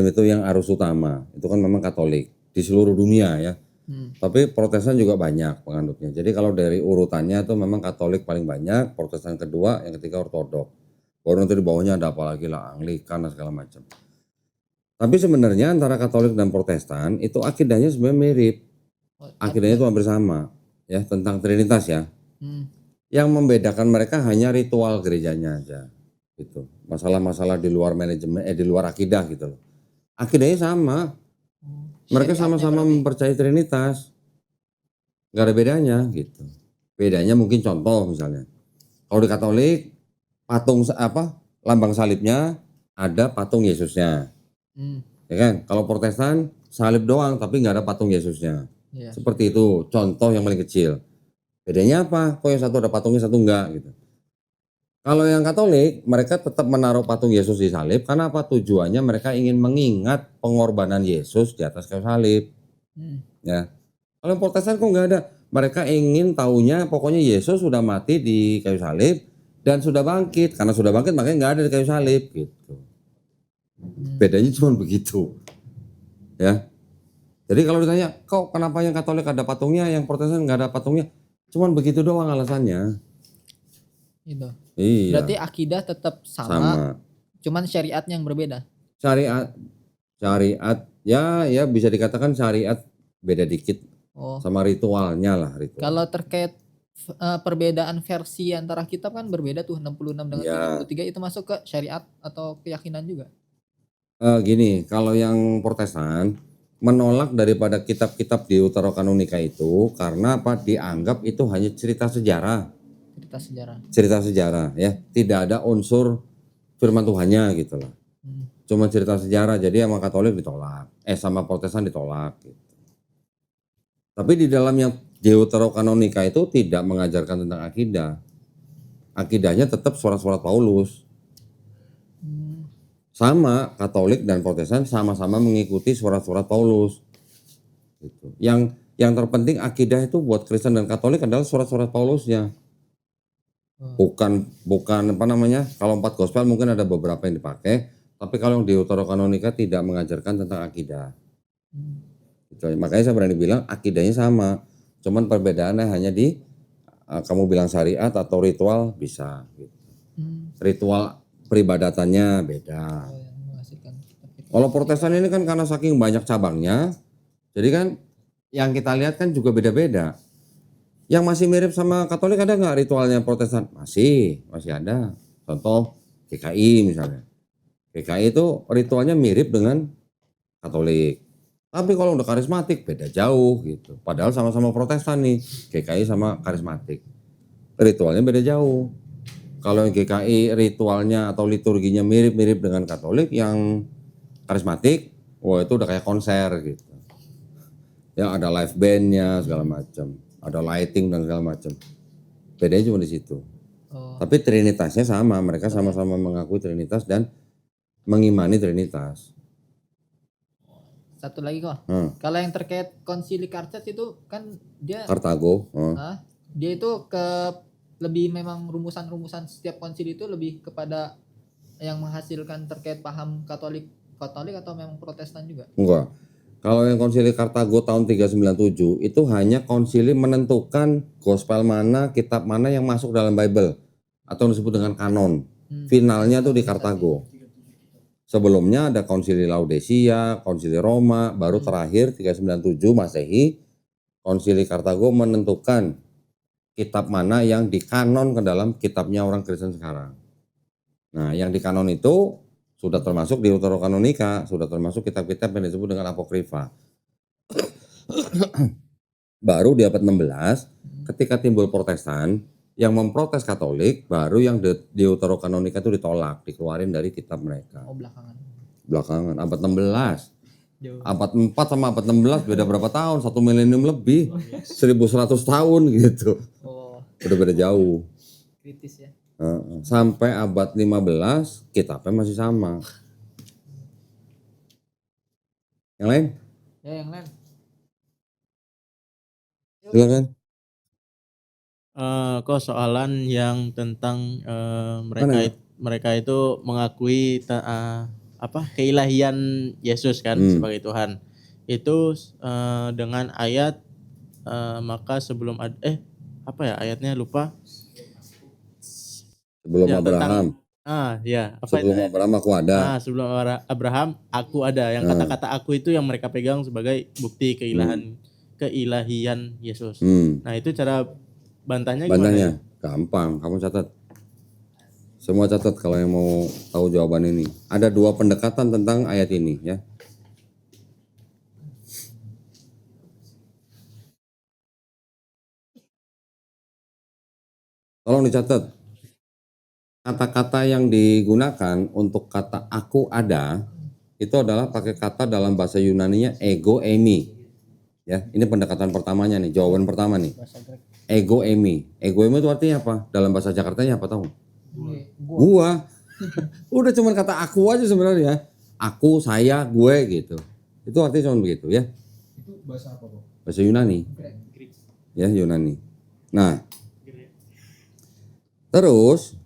itu yang arus utama itu kan memang Katolik di seluruh dunia ya. Tapi Protestan juga banyak penganutnya. Jadi kalau dari urutannya itu memang Katolik paling banyak, Protestan kedua, yang ketiga Ortodok. Baru nanti di bawahnya ada apa lagi lah, Anglikan dan segala macam. Tapi sebenarnya antara Katolik dan Protestan itu akidahnya sebenarnya mirip. Akidahnya itu hampir sama ya, tentang Trinitas ya. Yang membedakan mereka hanya ritual gerejanya aja gitu. Masalah-masalah di luar manajemen di luar akidah gitu loh. Akidahnya sama. Mereka sama-sama mempercayai Trinitas. Gak ada bedanya gitu. Bedanya mungkin contoh misalnya. Kalau di Katolik patung lambang salibnya ada patung Yesusnya. Ya kan? Kalau Protestan salib doang tapi nggak ada patung Yesusnya. Seperti itu contoh yang paling kecil. Bedanya apa? Kok yang satu ada patungnya satu enggak gitu. Kalau yang Katolik mereka tetap menaruh patung Yesus di salib karena apa? Tujuannya mereka ingin mengingat pengorbanan Yesus di atas kayu salib. Ya. Kalau yang Protestan kok nggak ada. Mereka ingin taunya pokoknya Yesus sudah mati di kayu salib dan sudah bangkit. Karena sudah bangkit makanya nggak ada di kayu salib gitu. Bedanya cuma begitu. Ya. Jadi kalau ditanya, kok kenapa yang Katolik ada patungnya, yang Protestan nggak ada patungnya? Cuman begitu doang alasannya. Gitu. Iya. Berarti akidah tetap sama. Cuman syariatnya yang berbeda. Syariat ya bisa dikatakan syariat beda dikit. Sama ritualnya lah ritual. Kalau terkait perbedaan versi antara kitab kan berbeda tuh 66 dengan 33 itu masuk ke syariat atau keyakinan juga. Gini, kalau yang Protestan menolak daripada kitab-kitab Deuterokanonika itu karena apa? Dianggap itu hanya cerita sejarah. Cerita sejarah ya, tidak ada unsur firman Tuhannya gitu loh. Cuma cerita sejarah, jadi sama Katolik ditolak, sama Protestan ditolak gitu. Tapi di dalam yang Deuterokanonika itu tidak mengajarkan tentang akidah. Akidahnya tetap surat-surat Paulus. Sama Katolik dan Protestan sama-sama mengikuti surat-surat Paulus. Gitu. Yang terpenting akidah itu buat Kristen dan Katolik adalah surat-surat Paulusnya. Bukan apa namanya? Kalau 4 gospel mungkin ada beberapa yang dipakai, tapi kalau yang Deuterokanonika tidak mengajarkan tentang akidah. Gitu. Makanya saya berani bilang akidahnya sama, cuman perbedaannya hanya di kamu bilang syariat atau ritual bisa. Gitu. Ritual peribadatannya beda. Kalau Protestan ini kan karena saking banyak cabangnya, jadi kan yang kita lihat kan juga beda-beda. Yang masih mirip sama Katolik ada nggak ritualnya Protestan? Masih ada. Contoh GKI misalnya. GKI itu ritualnya mirip dengan Katolik. Tapi kalau udah karismatik beda jauh gitu. Padahal sama-sama Protestan nih, GKI sama karismatik. Ritualnya beda jauh. Kalau yang GKI ritualnya atau liturginya mirip-mirip dengan Katolik, yang karismatik, wah itu udah kayak konser gitu. Ya ada live bandnya segala macam. Ada lighting dan segala macam. Bedanya cuma di situ. Tapi Trinitasnya sama, mereka sama-sama mengakui Trinitas dan mengimani Trinitas. Satu lagi kok. Kalau yang terkait konsili Karthes itu kan dia Kartago. Dia itu lebih memang rumusan-rumusan setiap konsili itu lebih kepada yang menghasilkan terkait paham Katolik atau memang Protestan juga? Enggak. Kalau yang konsili Kartago tahun 397 itu hanya konsili menentukan gospel mana, kitab mana yang masuk dalam Bible atau disebut dengan kanon. Finalnya tuh di Kartago. Sebelumnya ada konsili Laodicea, konsili Roma, baru terakhir 397 Masehi, konsili Kartago menentukan kitab mana yang dikanon ke dalam kitabnya orang Kristen sekarang. Nah, yang dikanon itu sudah termasuk di Deuterokanonika, sudah termasuk kitab-kitab yang disebut dengan apokrifa. Baru di abad 16, ketika timbul Protestan yang memprotes Katolik, baru yang Deuterokanonika itu ditolak, dikeluarin dari kitab mereka. Belakangan. Belakangan, abad 16. Abad 4 sama abad 16 beda berapa tahun? 1 milenium lebih. 1100 tahun gitu. Udah beda jauh. Kritis ya. Sampai abad 15 kitabnya masih sama. Yang lain? Ya yang lain. Silakan. Kok soalan yang tentang mereka itu mengakui keilahian Yesus kan sebagai Tuhan. Itu dengan ayat maka sebelum ayatnya lupa. Sebelum Abraham. Sebelum Abraham aku ada. Sebelum Abraham aku ada. Yang kata-kata aku itu yang mereka pegang sebagai bukti keilahian Yesus. Nah, itu cara bantahnya gimana ya? Gampang, kamu catat. Semua catat kalau yang mau tahu jawaban ini. Ada 2 pendekatan tentang ayat ini ya. Tolong dicatat. Kata-kata yang digunakan untuk kata aku ada itu adalah pakai kata dalam bahasa Yunaninya ego eimi. Ya, ini pendekatan pertamanya nih, jawaban pertama nih. Ego eimi. Ego eimi itu artinya apa? Dalam bahasa Jakartanya apa tahu? Gua. Udah cuman kata aku aja sebenarnya. Aku, saya, gue gitu. Itu artinya cuma begitu ya. Itu bahasa apa, Bang? Bahasa Yunani. Ya, Yunani. Nah, terus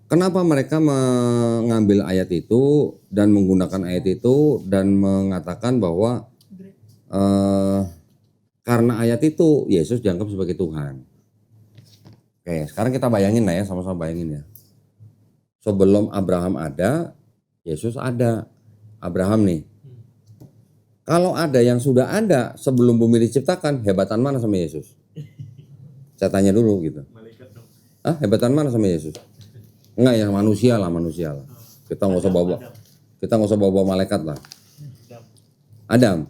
kenapa mereka mengambil ayat itu dan menggunakan ayat itu dan mengatakan bahwa karena ayat itu Yesus dianggap sebagai Tuhan. Oke, sekarang kita bayangin lah ya, sama-sama bayangin ya. Sebelum Abraham ada, Yesus ada. Abraham nih. Kalau ada yang sudah ada sebelum bumi diciptakan, hebatan mana sama Yesus? Saya tanya dulu gitu. Hebatan mana sama Yesus? Enggak ya, manusia lah. Kita nggak usah bawa malaikat lah. Adam.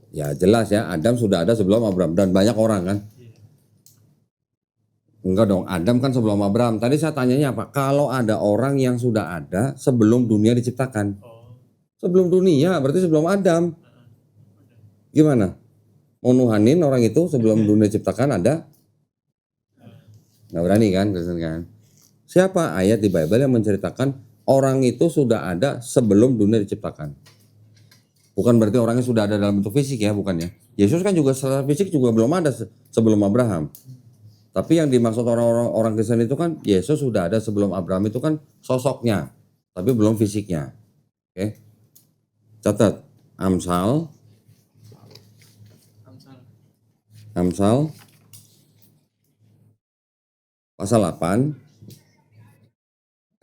Ya jelas ya, Adam sudah ada sebelum Abraham dan banyak orang kan. Enggak dong, Adam kan sebelum Abraham. Tadi saya tanyanya apa? Kalau ada orang yang sudah ada sebelum dunia diciptakan. Sebelum dunia berarti sebelum Adam. Gimana? Mau nuhanin orang itu sebelum dunia diciptakan ada? Nggak berani kan? Siapa ayat di Bible yang menceritakan orang itu sudah ada sebelum dunia diciptakan? Bukan berarti orangnya sudah ada dalam bentuk fisik ya, bukan ya. Yesus kan juga secara fisik juga belum ada sebelum Abraham. Tapi yang dimaksud orang Kristen itu kan Yesus sudah ada sebelum Abraham itu kan sosoknya, tapi belum fisiknya. Oke. Catat Amsal pasal 8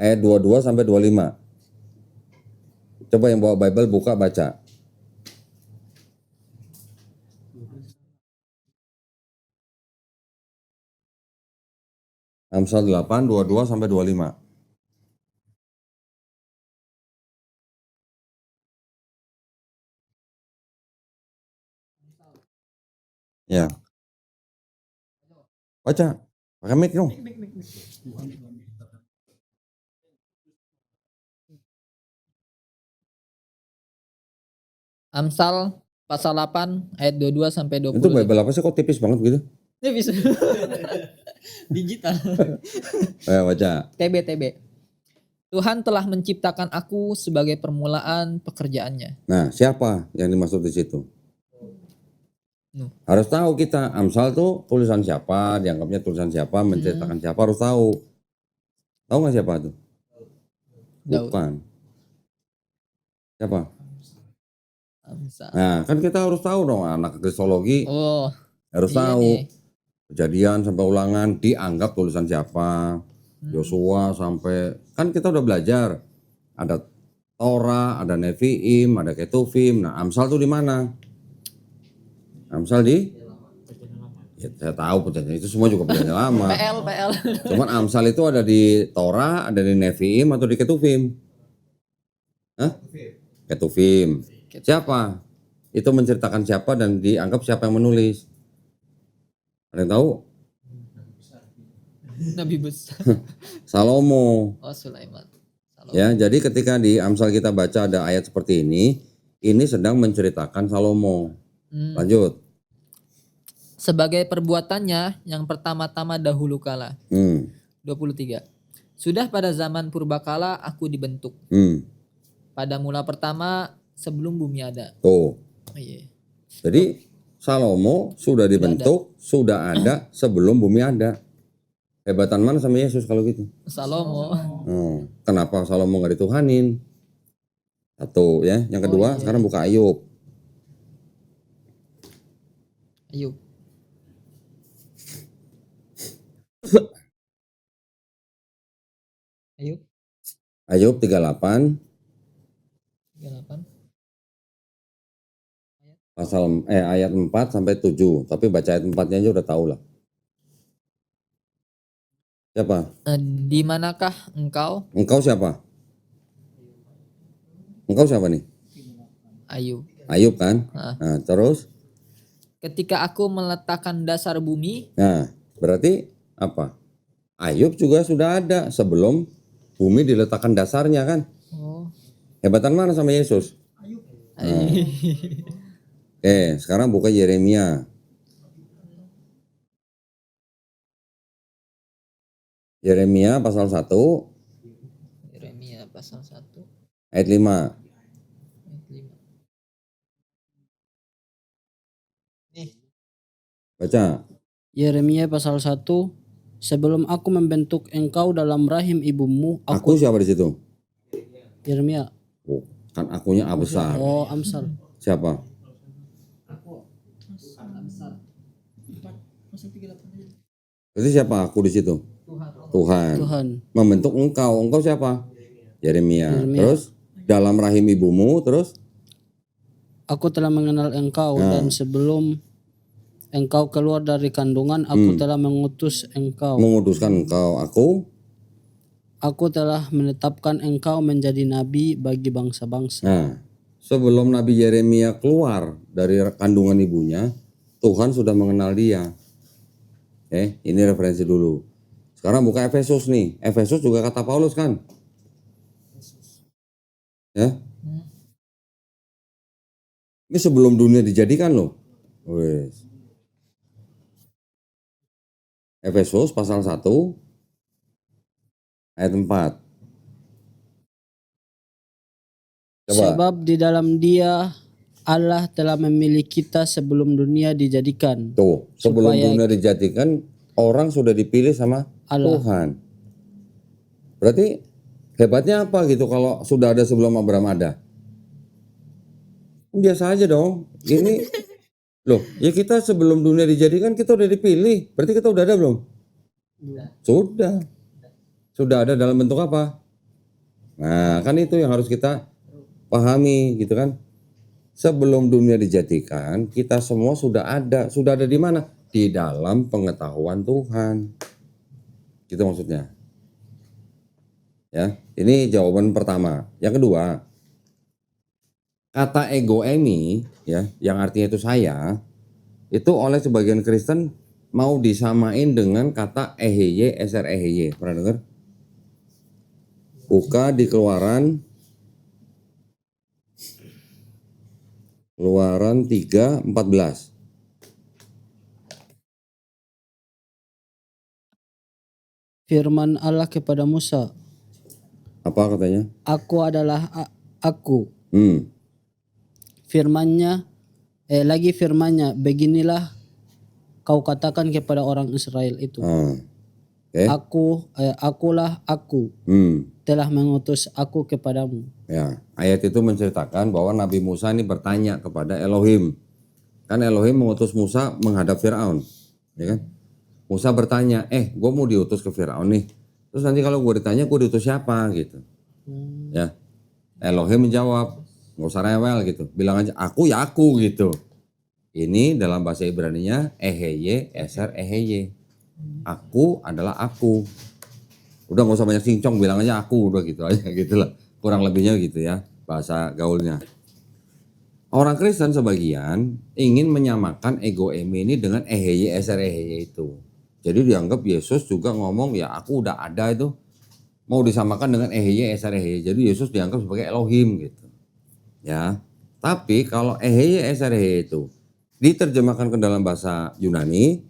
ayat 22 sampai 25. Coba yang bawa Bible buka baca. Amsal 8 22 sampai 25. Ya. Baca. Pakai mic dong. Amsal pasal 8 ayat 22 sampai 20. Itu Bible apa sih kok tipis banget gitu? Tipis. Digital. Ayo baca. TB. Tuhan telah menciptakan aku sebagai permulaan pekerjaannya. Nah, siapa yang dimaksud di situ? Harus tahu kita, Amsal tuh tulisan siapa, dianggapnya tulisan siapa, menceritakan siapa, harus tahu. Tahu nggak siapa tuh? Bukan. Siapa? Amsal. Nah, kan kita harus tahu dong, anak kristologi harus tahu. Nih. Kejadian sampai Ulangan dianggap tulisan siapa, Yosua sampai, kan kita udah belajar. Ada Torah, ada Nevi'im, ada Ketuvim. Nah, Amsal tuh di mana? Amsal ya saya tahu perjanjian itu semua juga perjanjian lama. PL. Cuman Amsal itu ada di Torah, ada di Nevi'im atau di Ketuvim? Ketuvim. Siapa? Itu menceritakan siapa dan dianggap siapa yang menulis? Ada yang tahu? Nabi besar. Salomo. Oh, Sulaiman. Ya, jadi ketika di Amsal kita baca ada ayat seperti ini, ini sedang menceritakan Salomo. Lanjut. Sebagai perbuatannya yang pertama-tama dahulu kala. 23. Sudah pada zaman purbakala aku dibentuk. Pada mula pertama sebelum bumi ada. Tuh. Oh, iya. Jadi Salomo sudah dibentuk, sudah ada sebelum bumi ada. Hebatan mana sama Yesus kalau gitu? Salomo. Kenapa Salomo nggak dituhanin? Satu ya. Yang kedua, sekarang buka Ayub. Ayub. Ayub. Ayub 38. 38. Ayat 4 sampai 7. Tapi baca ayat 4-nya aja udah tahu lah. Siapa? Di manakah engkau? Engkau siapa? Engkau siapa nih? Ayub. Ayub kan? Nah, terus? Ketika aku meletakkan dasar bumi. Nah, berarti apa? Ayub juga sudah ada sebelum bumi diletakkan dasarnya kan? Hebatan mana sama Yesus? Ayub. Oke, sekarang buka Yeremia. Yeremia pasal 1. Yeremia pasal 1. Ayat 5. Baca. Yeremia pasal 1. Sebelum aku membentuk engkau dalam rahim ibumu, Aku siapa di situ? Yeremia. Oh, kan akunya A besar. Oh, Amsal. Siapa? Jadi siapa aku di situ? Tuhan. Membentuk engkau. Engkau siapa? Yeremia. Terus dalam rahim ibumu, terus? Aku telah mengenal engkau dan sebelum engkau keluar dari kandungan, aku telah mengutus engkau. Mengutuskan engkau. Aku telah menetapkan engkau menjadi nabi bagi bangsa-bangsa. Nah, sebelum Nabi Yeremia keluar dari kandungan ibunya, Tuhan sudah mengenal dia. Ini referensi dulu. Sekarang buka Efesus nih. Efesus juga kata Paulus kan? Ya. Ini sebelum dunia dijadikan loh. Wes. Efesus pasal 1 ayat 4. Coba. Sebab di dalam Dia Allah telah memilih kita sebelum dunia dijadikan. Tuh, sebelum dunia dijadikan orang sudah dipilih sama Allah. Tuhan. Berarti hebatnya apa gitu kalau sudah ada sebelum Abraham ada? Biasa aja dong. Ini loh, ya kita sebelum dunia dijadikan kita udah dipilih. Berarti kita udah ada belum? Sudah. Sudah ada dalam bentuk apa? Nah, kan itu yang harus kita pahami gitu kan. Sebelum dunia dijadikan, kita semua sudah ada. Sudah ada di mana? Di dalam pengetahuan Tuhan. Gitu maksudnya. Ya, ini jawaban pertama. Yang kedua, kata ego emi, ya, yang artinya itu saya, itu oleh sebagian Kristen mau disamain dengan kata ehyy, eser ehyy. Pernah dengar? Buka di Keluaran 3:14. Firman Allah kepada Musa. Apa katanya? Aku adalah aku. Firmannya, firmannya, beginilah kau katakan kepada orang Israel itu. Akulah aku. Telah mengutus aku kepadamu. Ya, ayat itu menceritakan bahwa Nabi Musa ini bertanya kepada Elohim. Kan Elohim mengutus Musa menghadap Firaun, ya kan? Musa bertanya, gue mau diutus ke Firaun nih. Terus nanti kalau gue ditanya, gue diutus siapa gitu? Ya, Elohim menjawab, nggak usah rewel gitu. Bilang aja, aku ya aku gitu. Ini dalam bahasa Ibraninya ehyy, eser ehyy. Aku adalah aku. Udah nggak usah banyak cincong, bilang aja aku, udah gitu aja gitu lah. Kurang lebihnya gitu ya bahasa gaulnya. Orang Kristen sebagian ingin menyamakan ego emi ini dengan ehyy, eser ehyy itu. Jadi dianggap Yesus juga ngomong ya aku udah ada itu. Mau disamakan dengan ehyy, eser ehyy. Jadi Yesus dianggap sebagai Elohim gitu. Ya. Tapi kalau eheye esarehe itu diterjemahkan ke dalam bahasa Yunani,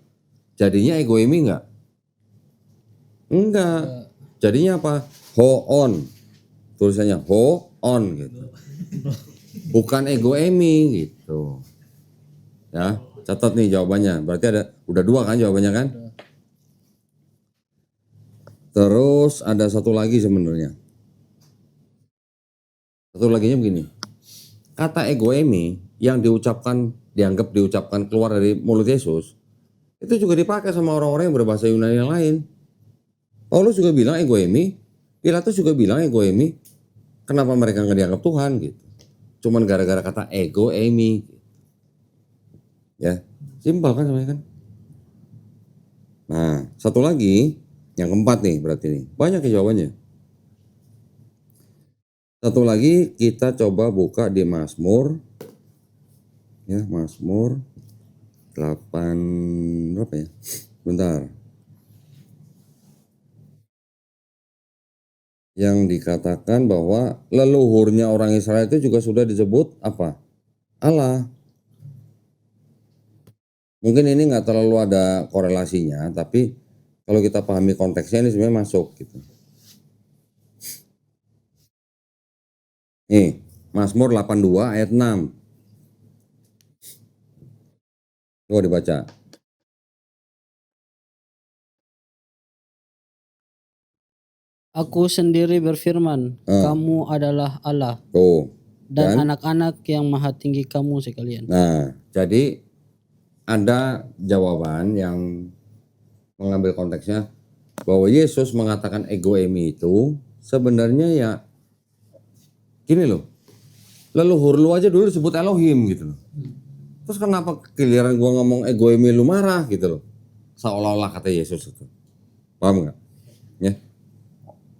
jadinya egoimi enggak? Enggak. Jadinya apa? Ho-on. Tulisannya ho-on gitu. Bukan egoimi gitu. Ya, catat nih jawabannya. Berarti udah 2 kan jawabannya kan? Terus ada satu lagi sebenarnya. Satu laginya begini. Kata egoimi yang dianggap diucapkan keluar dari mulut Yesus, itu juga dipakai sama orang-orang yang berbahasa Yunani yang lain. Paulus juga bilang egoimi, Pilatus juga bilang egoimi. Kenapa mereka nggak dianggap Tuhan gitu? Cuman gara-gara kata egoimi. Ya, simpel kan sebenarnya kan? Nah, satu lagi, yang keempat nih berarti nih. Banyak ya jawabannya. Satu lagi kita coba buka di Mazmur. Ya, Mazmur 8 berapa ya? Bentar. Yang dikatakan bahwa leluhurnya orang Israel itu juga sudah disebut apa? Allah. Mungkin ini nggak terlalu ada korelasinya, tapi kalau kita pahami konteksnya ini sebenarnya masuk gitu. Nih, Mazmur 82 ayat 6. Coba dibaca. Aku sendiri berfirman, kamu adalah Allah. Tuh. Dan anak-anak yang maha tinggi kamu sekalian. Nah, jadi ada jawaban yang mengambil konteksnya bahwa Yesus mengatakan egoimi itu sebenarnya ya gini loh. Leluhur lu aja dulu disebut Elohim gitu loh. Terus kenapa giliran gua ngomong egoimi lu marah gitu loh. Seolah-olah kata Yesus itu. Paham enggak? Ya.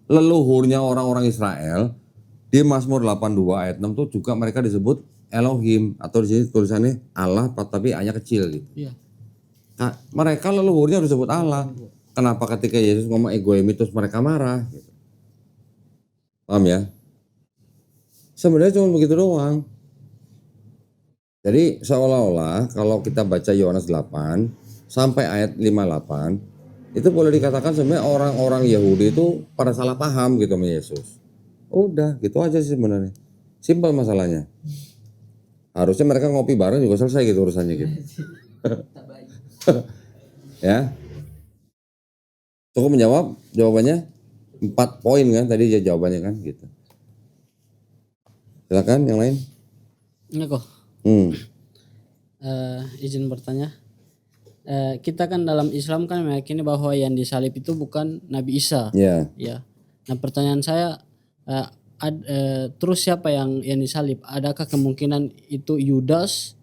Leluhurnya orang-orang Israel di Mazmur 82 ayat 6 tuh juga mereka disebut Elohim, atau di sini tulisannya Allah tapi A-nya kecil gitu. Iya. Nah, mereka leluhurnya harus disebut Allah. Kenapa ketika Yesus ngomong egoimi terus mereka marah gitu. Paham ya? Sebenarnya cuma begitu doang. Jadi seolah-olah kalau kita baca Yohanes 8 sampai ayat 58 itu boleh dikatakan sebenarnya orang-orang Yahudi itu pada salah paham gitu sama Yesus. Udah gitu aja sih sebenarnya. Simpel masalahnya. Harusnya mereka ngopi bareng juga selesai gitu urusannya gitu. Ya. Cukup menjawab jawabannya 4 poin kan tadi jawabannya kan gitu. Silakan yang lain. Ini kok. Izin bertanya. Kita kan dalam Islam kan meyakini bahwa yang disalib itu bukan Nabi Isa. Iya. Ya. Nah pertanyaan saya, terus siapa yang disalib? Adakah kemungkinan itu Yudas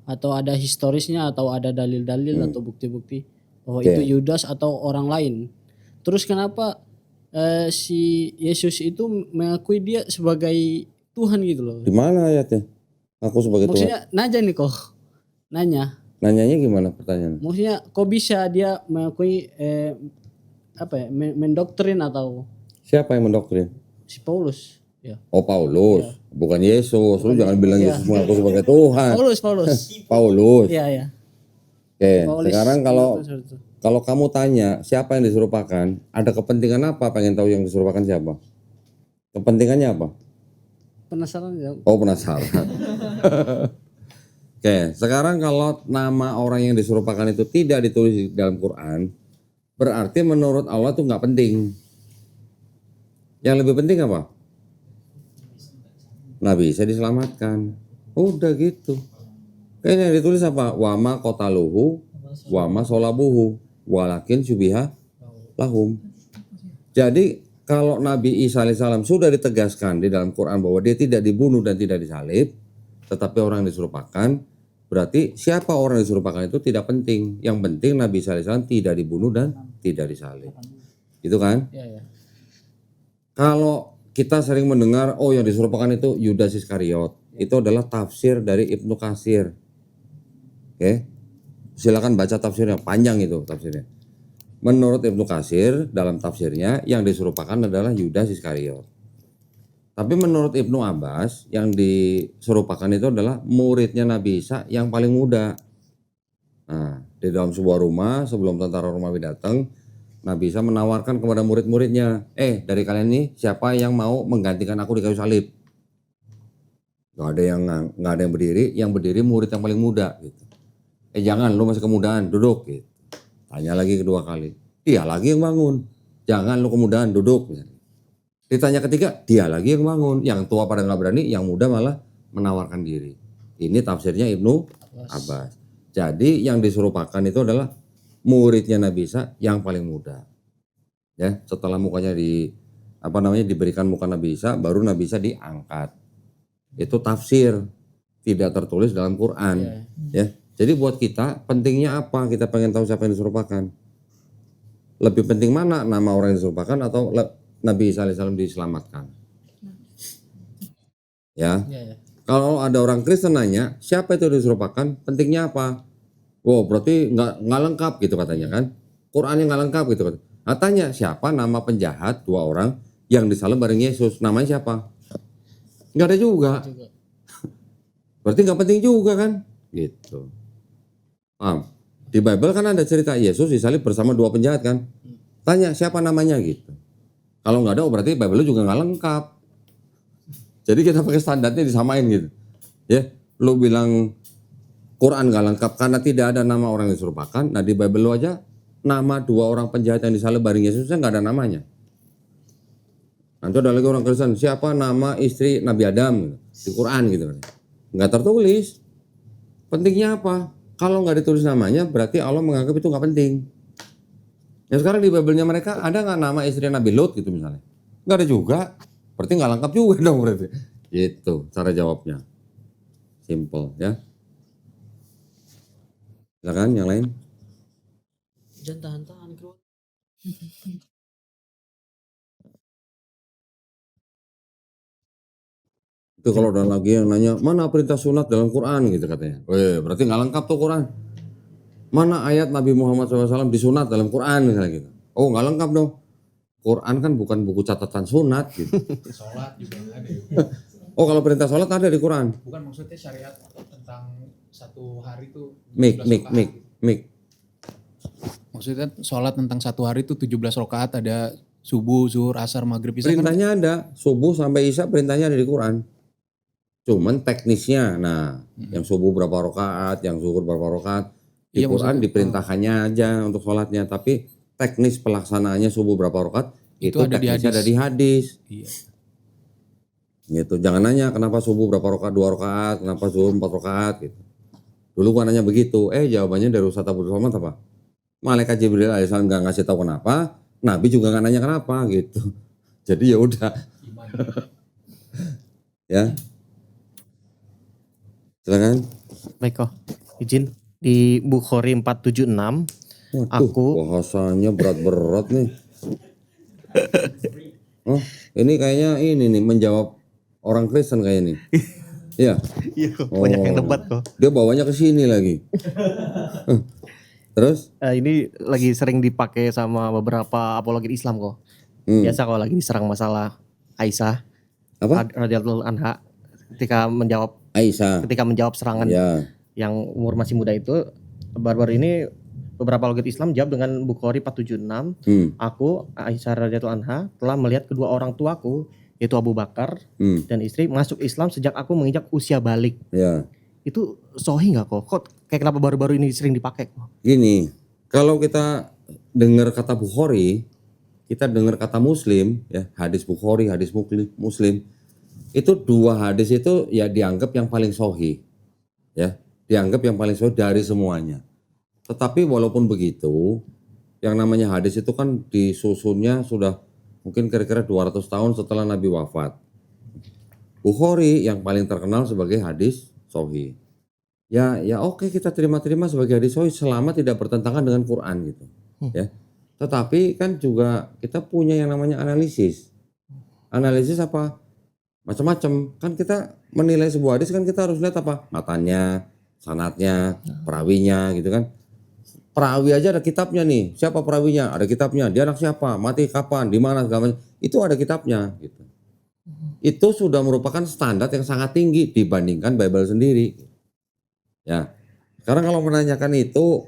atau ada historisnya atau ada dalil-dalil atau bukti-bukti bahwa itu Yudas atau orang lain? Terus kenapa si Yesus itu mengakui dia sebagai Tuhan gitu loh? Di mana ayatnya? Aku sebagai Maksudnya Tuhan. nanya nih kok. Nanyanya gimana pertanyaan? Maksudnya kok bisa dia mengakui mendoktrin atau Siapa yang mendoktrin? si Paulus? Ya. Oh Paulus, bukan Yesus. Lu jangan bilang Yesus mengaku sebagai Tuhan. Paulus. Iya. Oke, Paulus. sekarang kalau kamu tanya siapa yang diserupakan, ada kepentingan apa? Pengen tahu yang diserupakan siapa? Kepentingannya apa? Penasaran ya? Oh penasaran. Oke, sekarang kalau nama orang yang diserupakan itu tidak ditulis di dalam Quran, berarti menurut Allah tuh nggak penting. Yang lebih penting apa? Nabi Isa diselamatkan. Udah gitu. Kayaknya yang ditulis apa? Wama kotaluhu, wama solabuhu, walakin syubiha lahum. Jadi kalau Nabi Isa alaihissalam sudah ditegaskan di dalam Quran bahwa dia tidak dibunuh dan tidak disalib, tetapi orang yang diserupakan, berarti siapa orang yang diserupakan itu tidak penting. Yang penting Nabi Isa alaihissalam tidak dibunuh dan tidak disalib. Gitu kan? Iya. Kalau kita sering mendengar, oh yang diserupakan itu Yudas Iskariot, itu adalah tafsir dari Ibnu Katsir. Oke, silakan baca tafsirnya, panjang itu tafsirnya. Menurut Ibnu Katsir dalam tafsirnya yang diserupakan adalah Yudas Iskariot. Tapi menurut Ibnu Abbas yang diserupakan itu adalah muridnya Nabi Isa yang paling muda. Nah, di dalam sebuah rumah sebelum tentara Romawi datang, Nabi Isa menawarkan kepada murid-muridnya, dari kalian ini siapa yang mau menggantikan aku di kayu salib? Gak ada yang berdiri, yang berdiri murid yang paling muda gitu. Jangan, lu masih kemudahan, duduk gitu. Tanya lagi kedua kali, dia lagi yang bangun. Jangan lu kemudahan, duduk. Ditanya ketiga, dia lagi yang bangun. Yang tua pada nggak berani, yang muda malah menawarkan diri. Ini tafsirnya Ibnu Abbas. Jadi yang diserupakan itu adalah muridnya Nabi Isa yang paling muda. Ya, setelah mukanya diberikan muka Nabi Isa, baru Nabi Isa diangkat. Itu tafsir, tidak tertulis dalam Quran. Ya. Jadi buat kita pentingnya apa? Kita pengen tahu siapa yang diserupakan. Lebih penting mana nama orang yang diserupakan atau Nabi Isa alaihissalam diselamatkan? Ya. Kalau ada orang Kristen nanya, siapa itu diserupakan? Pentingnya apa? Wow, berarti nggak lengkap gitu katanya kan? Qurannya nggak lengkap gitu. Nah, tanya siapa nama penjahat 2 orang yang disalib bareng Yesus? Namanya siapa? Nggak ada juga. Berarti nggak penting juga kan? Gitu. Paham? Di Bible kan ada cerita Yesus disalib bersama 2 penjahat kan? Tanya siapa namanya gitu. Kalau nggak ada, berarti Bible juga nggak lengkap. Jadi kita pakai standarnya disamain gitu. Ya, lu bilang Quran nggak lengkap karena tidak ada nama orang yang diserupakan. Nah di Bible lu aja nama 2 orang penjahat yang disalib bareng Yesusnya nggak ada namanya. Nanti ada lagi orang Kristen, siapa nama istri Nabi Adam di Quran gitu. Nggak tertulis. Pentingnya apa? Kalau nggak ditulis namanya, berarti Allah menganggap itu nggak penting. Yang sekarang di Bible-nya mereka ada nggak nama istri Nabi Lot gitu misalnya? Nggak ada juga. Berarti nggak lengkap juga dong berarti. Gitu cara jawabnya. Simple ya. Silakan yang lain. Jangan tahan bro. Itu kalau ada lagi yang nanya, mana perintah sunat dalam Quran gitu katanya. Berarti nggak lengkap tuh Quran. Mana ayat Nabi Muhammad SAW disunat dalam Quran misalnya gitu. Oh nggak lengkap dong. Quran kan bukan buku catatan sunat gitu. Sholat juga ada. Oh kalau perintah sholat ada di Quran. Bukan maksudnya syariat tentang 1 hari itu. Mik. Maksudnya sholat tentang 1 hari itu 17 rakaat, ada subuh, zuhur, asar, maghrib, isya. Perintahnya ada, subuh sampai isya perintahnya ada di Quran. Cuman teknisnya, yang subuh berapa rakaat, yang zuhur berapa rakaat. Di Quran diperintahkannya aja untuk sholatnya, tapi teknis pelaksanaannya subuh berapa rakaat itu teknisnya ada di hadis. Iya. Gitu. Jangan nanya kenapa subuh berapa rakaat 2 rakaat, kenapa zuhur 4 rakaat gitu. Dulu gua nanya begitu, jawabannya dari Ustaz Abdul Somad apa? Malaikat Jibril alaihissalam nggak ngasih tahu kenapa, Nabi juga nggak nanya kenapa gitu. Jadi ya udah. Ya. Silakan. Baik kok, izin di Bukhari 476. Waduh, bahasanya berat-berat nih. Oh, ini kayaknya ini nih menjawab orang Kristen kayak ini. Iya. Iya, banyak yang debat kok. Dia bawanya ke sini lagi. Terus? Ini lagi sering dipakai sama beberapa apologet Islam kok. Biasa kalau lagi diserang masalah Aisyah. Apa? Radhiyallahu anha ketika menjawab serangan yang umur masih muda itu, baru-baru ini beberapa apologet Islam jawab dengan Bukhari 476. Aku Aisyah radhiyallahu anha telah melihat kedua orang tuaku yaitu Abu Bakar dan istri masuk Islam sejak aku menginjak usia balik. Ya. Itu sahih nggak kok? Kok kayak kenapa baru-baru ini sering dipakai kok? Gini, kalau kita dengar kata Bukhari, kita dengar kata Muslim, ya hadis Bukhari, hadis Muslim, itu 2 hadis itu ya dianggap yang paling sahih, ya dianggap yang paling sahih dari semuanya. Tetapi walaupun begitu, yang namanya hadis itu kan disusunnya sudah mungkin kira-kira 200 tahun setelah Nabi wafat. Bukhari yang paling terkenal sebagai hadis sahih. Ya oke, kita terima sebagai hadis sahih selama tidak bertentangan dengan Quran gitu. Ya. Tetapi kan juga kita punya yang namanya analisis. Analisis apa? Macam-macam. Kan kita menilai sebuah hadis kan kita harus lihat apa? Matanya, sanadnya, perawinya gitu kan. Perawi aja ada kitabnya nih. Siapa perawinya? Ada kitabnya. Dia anak siapa? Mati kapan? Di mana segala macam. Itu ada kitabnya gitu. itu sudah merupakan standar yang sangat tinggi dibandingkan Bible sendiri. Ya, sekarang kalau menanyakan itu,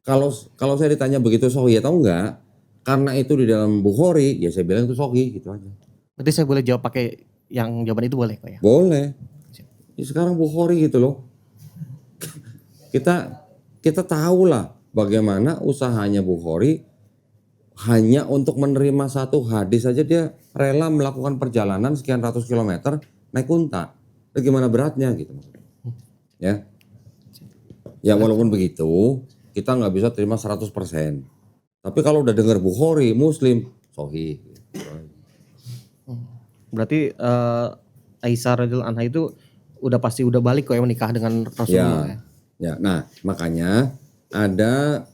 kalau saya ditanya begitu sahih atau enggak, karena itu di dalam Bukhari, ya saya bilang itu sahih gitu aja. Berarti saya boleh jawab pakai yang jawaban itu boleh kok ya? Boleh. Ya, sekarang Bukhari gitu loh. Kita tahu lah bagaimana usahanya Bukhari. Hanya untuk menerima satu hadis saja dia rela melakukan perjalanan sekian ratus kilometer naik unta. Bagaimana beratnya gitu. Ya. Ya walaupun begitu kita nggak bisa terima 100%. Tapi kalau udah dengar Bukhari, Muslim, sahih. Berarti Aisyah radhiyallahu anha itu udah balik kok ya menikah dengan Rasulullah. Ya. Nah makanya ada,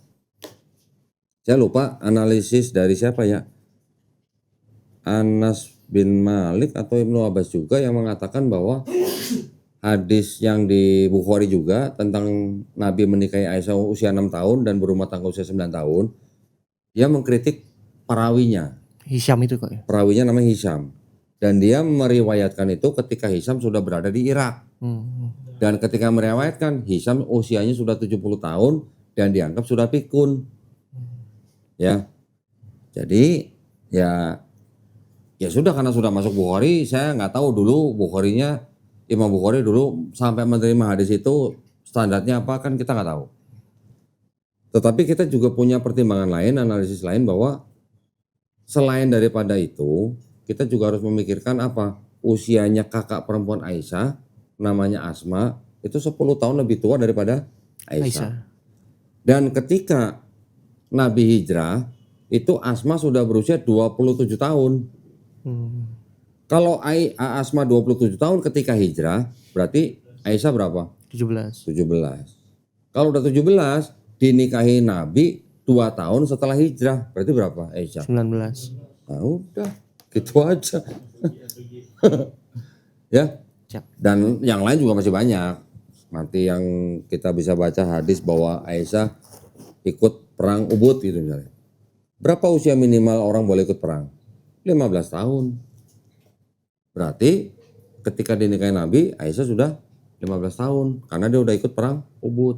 saya lupa analisis dari siapa ya, Anas bin Malik atau Ibnu Abbas juga yang mengatakan bahwa hadis yang di Bukhari juga tentang Nabi menikahi Aisyah usia 6 tahun dan berumah tangga usia 9 tahun, dia mengkritik perawinya. Hisham itu kok ya? Perawinya namanya Hisham. Dan dia meriwayatkan itu ketika Hisham sudah berada di Irak. Dan ketika meriwayatkan Hisham usianya sudah 70 tahun dan dianggap sudah pikun. Ya, jadi ya sudah karena sudah masuk Bukhari, saya nggak tahu dulu Bukharinya, Imam Bukhari dulu sampai menerima hadis itu standarnya apa kan kita nggak tahu. Tetapi kita juga punya pertimbangan lain, analisis lain bahwa selain daripada itu kita juga harus memikirkan apa, usianya kakak perempuan Aisyah namanya Asma itu 10 tahun lebih tua daripada Aisyah. Dan ketika Nabi hijrah, itu Asma sudah berusia 27 tahun. Kalau Asma 27 tahun ketika hijrah, berarti Aisyah berapa? 17. Kalau udah 17, dinikahi Nabi 2 tahun setelah hijrah, berarti berapa Aisyah? 19. Nah udah, gitu aja. Ya, dan yang lain juga masih banyak. Nanti yang kita bisa baca hadis bahwa Aisyah ikut perang Uhud gitu misalnya. Berapa usia minimal orang boleh ikut perang? 15 tahun. Berarti ketika dinikahi Nabi, Aisyah sudah 15 tahun. Karena dia udah ikut perang Uhud.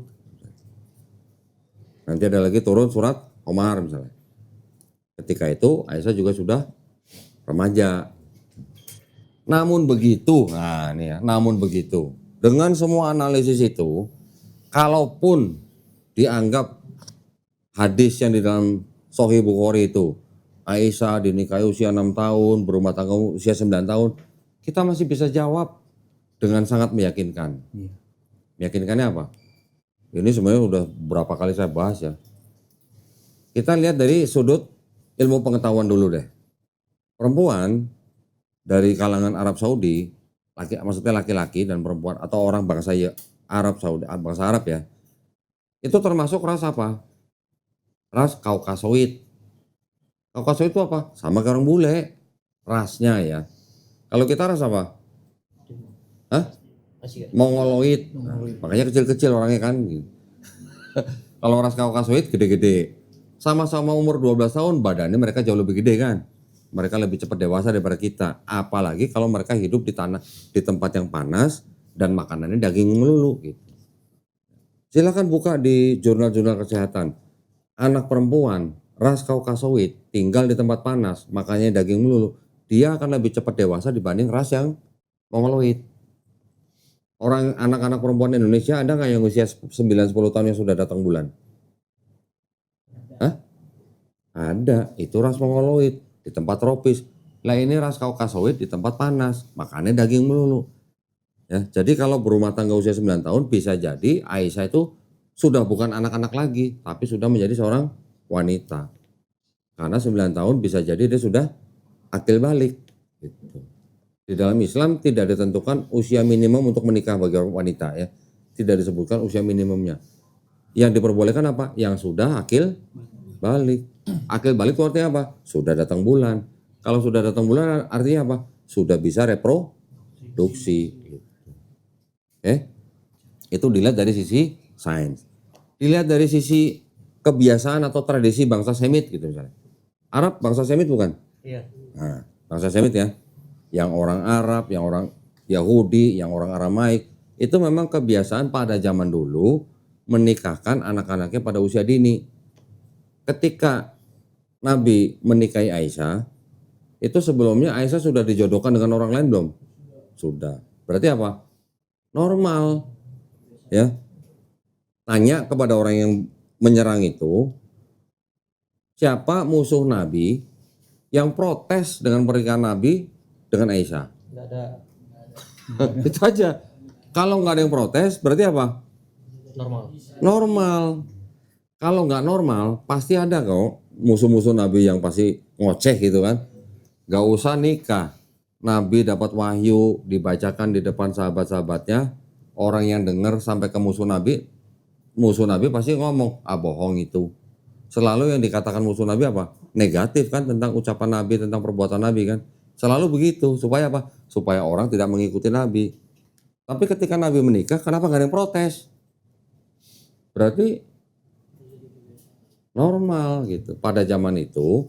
Nanti ada lagi turun surat Omar misalnya. Ketika itu Aisyah juga sudah remaja. Namun begitu, namun begitu. Dengan semua analisis itu, kalaupun dianggap hadis yang di dalam Sahih Bukhari itu Aisyah dinikahi usia 6 tahun, berumah tangga usia 9 tahun, kita masih bisa jawab dengan sangat meyakinkan. Meyakinkannya apa? Ini sebenarnya udah berapa kali saya bahas ya. Kita lihat dari sudut ilmu pengetahuan dulu deh. Perempuan dari kalangan Arab Saudi, maksudnya laki-laki dan perempuan atau orang bangsa Arab Saudi, bangsa Arab ya, itu termasuk ras apa? Ras Kaukasoid. Kaukasoid itu apa? Sama kayak orang bule, rasnya ya. Kalau kita ras apa? Hah? Mongoloid. Makanya kecil-kecil orangnya kan. Kalau ras Kaukasoid gede-gede. Sama-sama umur 12 tahun, badannya mereka jauh lebih gede kan. Mereka lebih cepat dewasa daripada kita. Apalagi kalau mereka hidup di tempat yang panas dan makanannya daging melulu gitu. Silakan buka di jurnal-jurnal kesehatan. Anak perempuan ras Kaukasoid tinggal di tempat panas, makanya daging melulu, dia akan lebih cepat dewasa dibanding ras yang Mongoloid. Orang anak-anak perempuan Indonesia ada nggak yang usia 9-10 tahun yang sudah datang bulan? Hah? Ada, itu ras Mongoloid di tempat tropis. Lah ini ras Kaukasoid di tempat panas, makanya daging melulu. Ya, jadi kalau berumah tangga usia 9 tahun bisa jadi Aisyah itu sudah bukan anak-anak lagi, tapi sudah menjadi seorang wanita. Karena 9 tahun bisa jadi dia sudah akil balik. Gitu. Di dalam Islam tidak ditentukan usia minimum untuk menikah bagi wanita ya. Tidak disebutkan usia minimumnya. Yang diperbolehkan apa? Yang sudah akil balik. Akil balik itu artinya apa? Sudah datang bulan. Kalau sudah datang bulan artinya apa? Sudah bisa reproduksi. Itu dilihat dari sisi sains. Dilihat dari sisi kebiasaan atau tradisi bangsa Semit gitu misalnya. Arab bangsa Semit bukan? Iya. Nah, bangsa Semit ya. yang orang Arab, yang orang Yahudi, yang orang Aramaik, itu memang kebiasaan pada zaman dulu menikahkan anak-anaknya pada usia dini. Ketika Nabi menikahi Aisyah, itu sebelumnya Aisyah sudah dijodohkan dengan orang lain belum? Sudah. Berarti apa? Normal. Ya. Tanya kepada orang yang menyerang itu, siapa musuh Nabi yang protes dengan pernikahan Nabi dengan Aisyah? Nggak ada. Itu aja. Kalau nggak ada yang protes, berarti apa? Normal. Normal. Kalau nggak normal, pasti ada kok musuh-musuh Nabi yang pasti ngoceh gitu kan. Gak usah nikah. Nabi dapat wahyu, dibacakan di depan sahabat-sahabatnya. Orang yang dengar sampai ke musuh Nabi pasti ngomong, bohong itu. Selalu yang dikatakan musuh Nabi apa? Negatif kan tentang ucapan Nabi, tentang perbuatan Nabi kan. Selalu begitu. Supaya apa? Supaya orang tidak mengikuti Nabi. Tapi ketika Nabi menikah, kenapa gak ada yang protes? Berarti normal gitu. Pada zaman itu,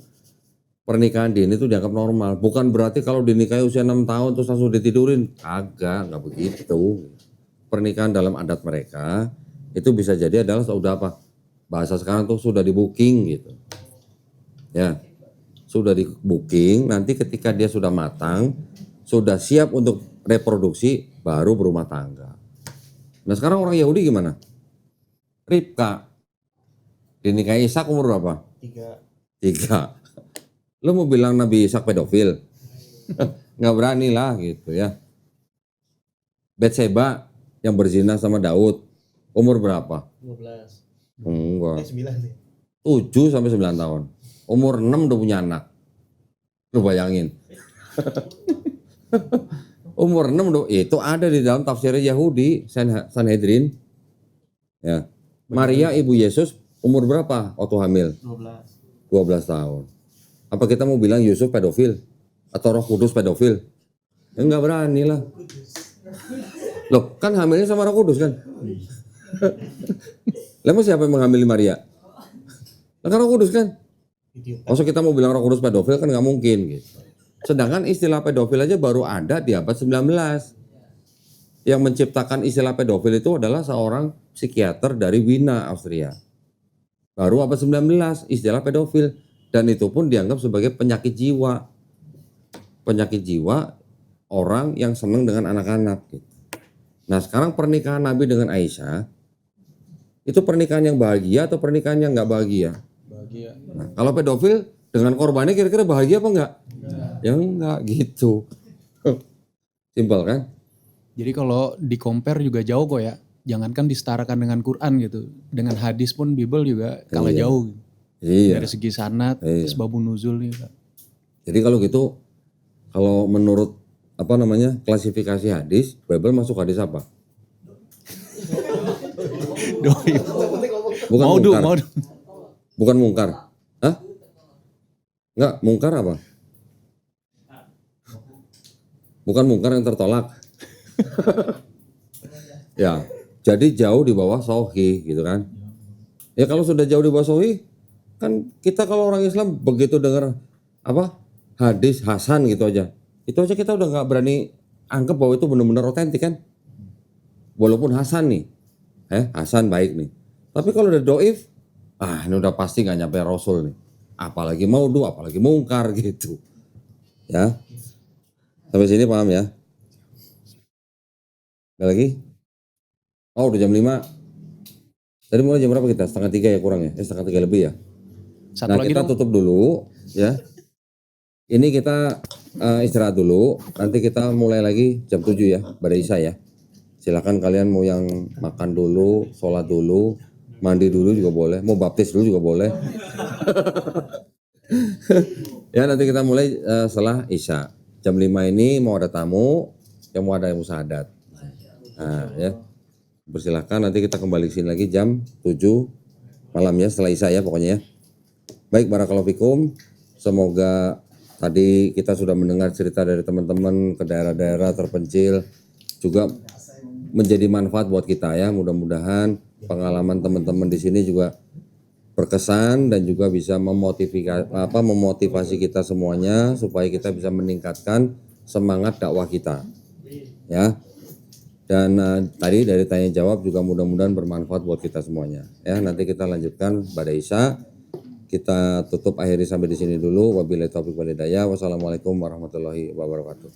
pernikahan dini itu dianggap normal. Bukan berarti kalau dinikahi usia 6 tahun terus langsung ditidurin. Nggak begitu. Pernikahan dalam adat mereka, itu bisa jadi adalah sudah apa? Bahasa sekarang tuh sudah di booking gitu. Ya, sudah di booking, nanti ketika dia sudah matang, sudah siap untuk reproduksi, baru berumah tangga. Nah sekarang orang Yahudi gimana? Ribka dinikahi Ishak umur berapa? 3. Lu mau bilang Nabi Ishak pedofil? Nggak berani lah gitu ya. Betseba yang berzina sama Daud umur berapa? 12. Enggak. 9 7 sampai 9 tahun. Umur 6 udah punya anak. Lu bayangin. Umur 6 udah, itu ada di dalam tafsir Yahudi, Sanhedrin. Ya. Maria ibu Yesus umur berapa waktu hamil? 12 tahun. Apa kita mau bilang Yusuf pedofil? Atau Roh Kudus pedofil? Enggak berani lah. Loh, kan hamilnya sama Roh Kudus kan? Lalu siapa yang menghamili Maria? Kan Roh Kudus kan? Maksud kita mau bilang Roh Kudus pedofil kan nggak mungkin gitu. Sedangkan istilah pedofil aja baru ada di abad 19. Yang menciptakan istilah pedofil itu adalah seorang psikiater dari Wina, Austria. Baru abad 19 istilah pedofil. Dan itu pun dianggap sebagai penyakit jiwa. Penyakit jiwa orang yang senang dengan anak-anak gitu. Nah sekarang pernikahan Nabi dengan Aisyah, itu pernikahan yang bahagia atau pernikahan yang nggak bahagia? Bahagia. Nah, kalau pedofil dengan korbannya kira-kira bahagia apa enggak? Ya enggak gitu. Simpel kan? Jadi kalau di compare juga jauh kok ya. Jangankan disetarakan dengan Quran gitu. Dengan hadis pun Bible juga kalah jauh. Iya. Dari segi sanad, sebabun nuzul juga. Jadi kalau gitu, kalau menurut klasifikasi hadis, Bible masuk hadis apa? Bukan mungkar. Bukan mungkar. Hah? Enggak, mungkar apa? Bukan mungkar yang tertolak. Ya, jadi jauh di bawah sahih gitu kan. Ya kalau sudah jauh di bawah sahih, kan kita kalau orang Islam begitu dengar hadis hasan gitu aja. Itu aja kita udah nggak berani anggap bahwa itu benar-benar otentik kan. Walaupun hasan nih. Hasan baik nih. Tapi kalau udah doif, ini udah pasti nggak nyampe Rasul nih. Apalagi maudhu, apalagi mungkar gitu. Ya. Sampai sini paham ya? Ada lagi? Oh udah jam 5. Tadi mulai jam berapa kita? 2:30 ya kurang ya? 2:30 lebih ya? Nah kita tutup dulu ya. Ini kita istirahat dulu. Nanti kita mulai lagi jam 7 ya, pada Isya ya. Silakan kalian mau yang makan dulu, sholat dulu, mandi dulu juga boleh, mau baptis dulu juga boleh. Ya nanti kita mulai setelah Isya. Jam 5 ini mau ada tamu, yang mau ada yang musahadat. Nah ya, bersilakan nanti kita kembali sini lagi jam 7 malam ya, setelah Isya ya pokoknya ya. Baik, barakallahu fikum. Semoga tadi kita sudah mendengar cerita dari teman-teman ke daerah-daerah terpencil juga menjadi manfaat buat kita ya. Mudah-mudahan pengalaman teman-teman di sini juga berkesan dan juga bisa memotivasi kita semuanya supaya kita bisa meningkatkan semangat dakwah kita. Ya. Dan tadi dari tanya jawab juga mudah-mudahan bermanfaat buat kita semuanya. Ya, nanti kita lanjutkan pada Isya. Kita tutup akhiri sampai di sini dulu. Wabillahi taufiq wal hidayah. Wassalamualaikum warahmatullahi wabarakatuh.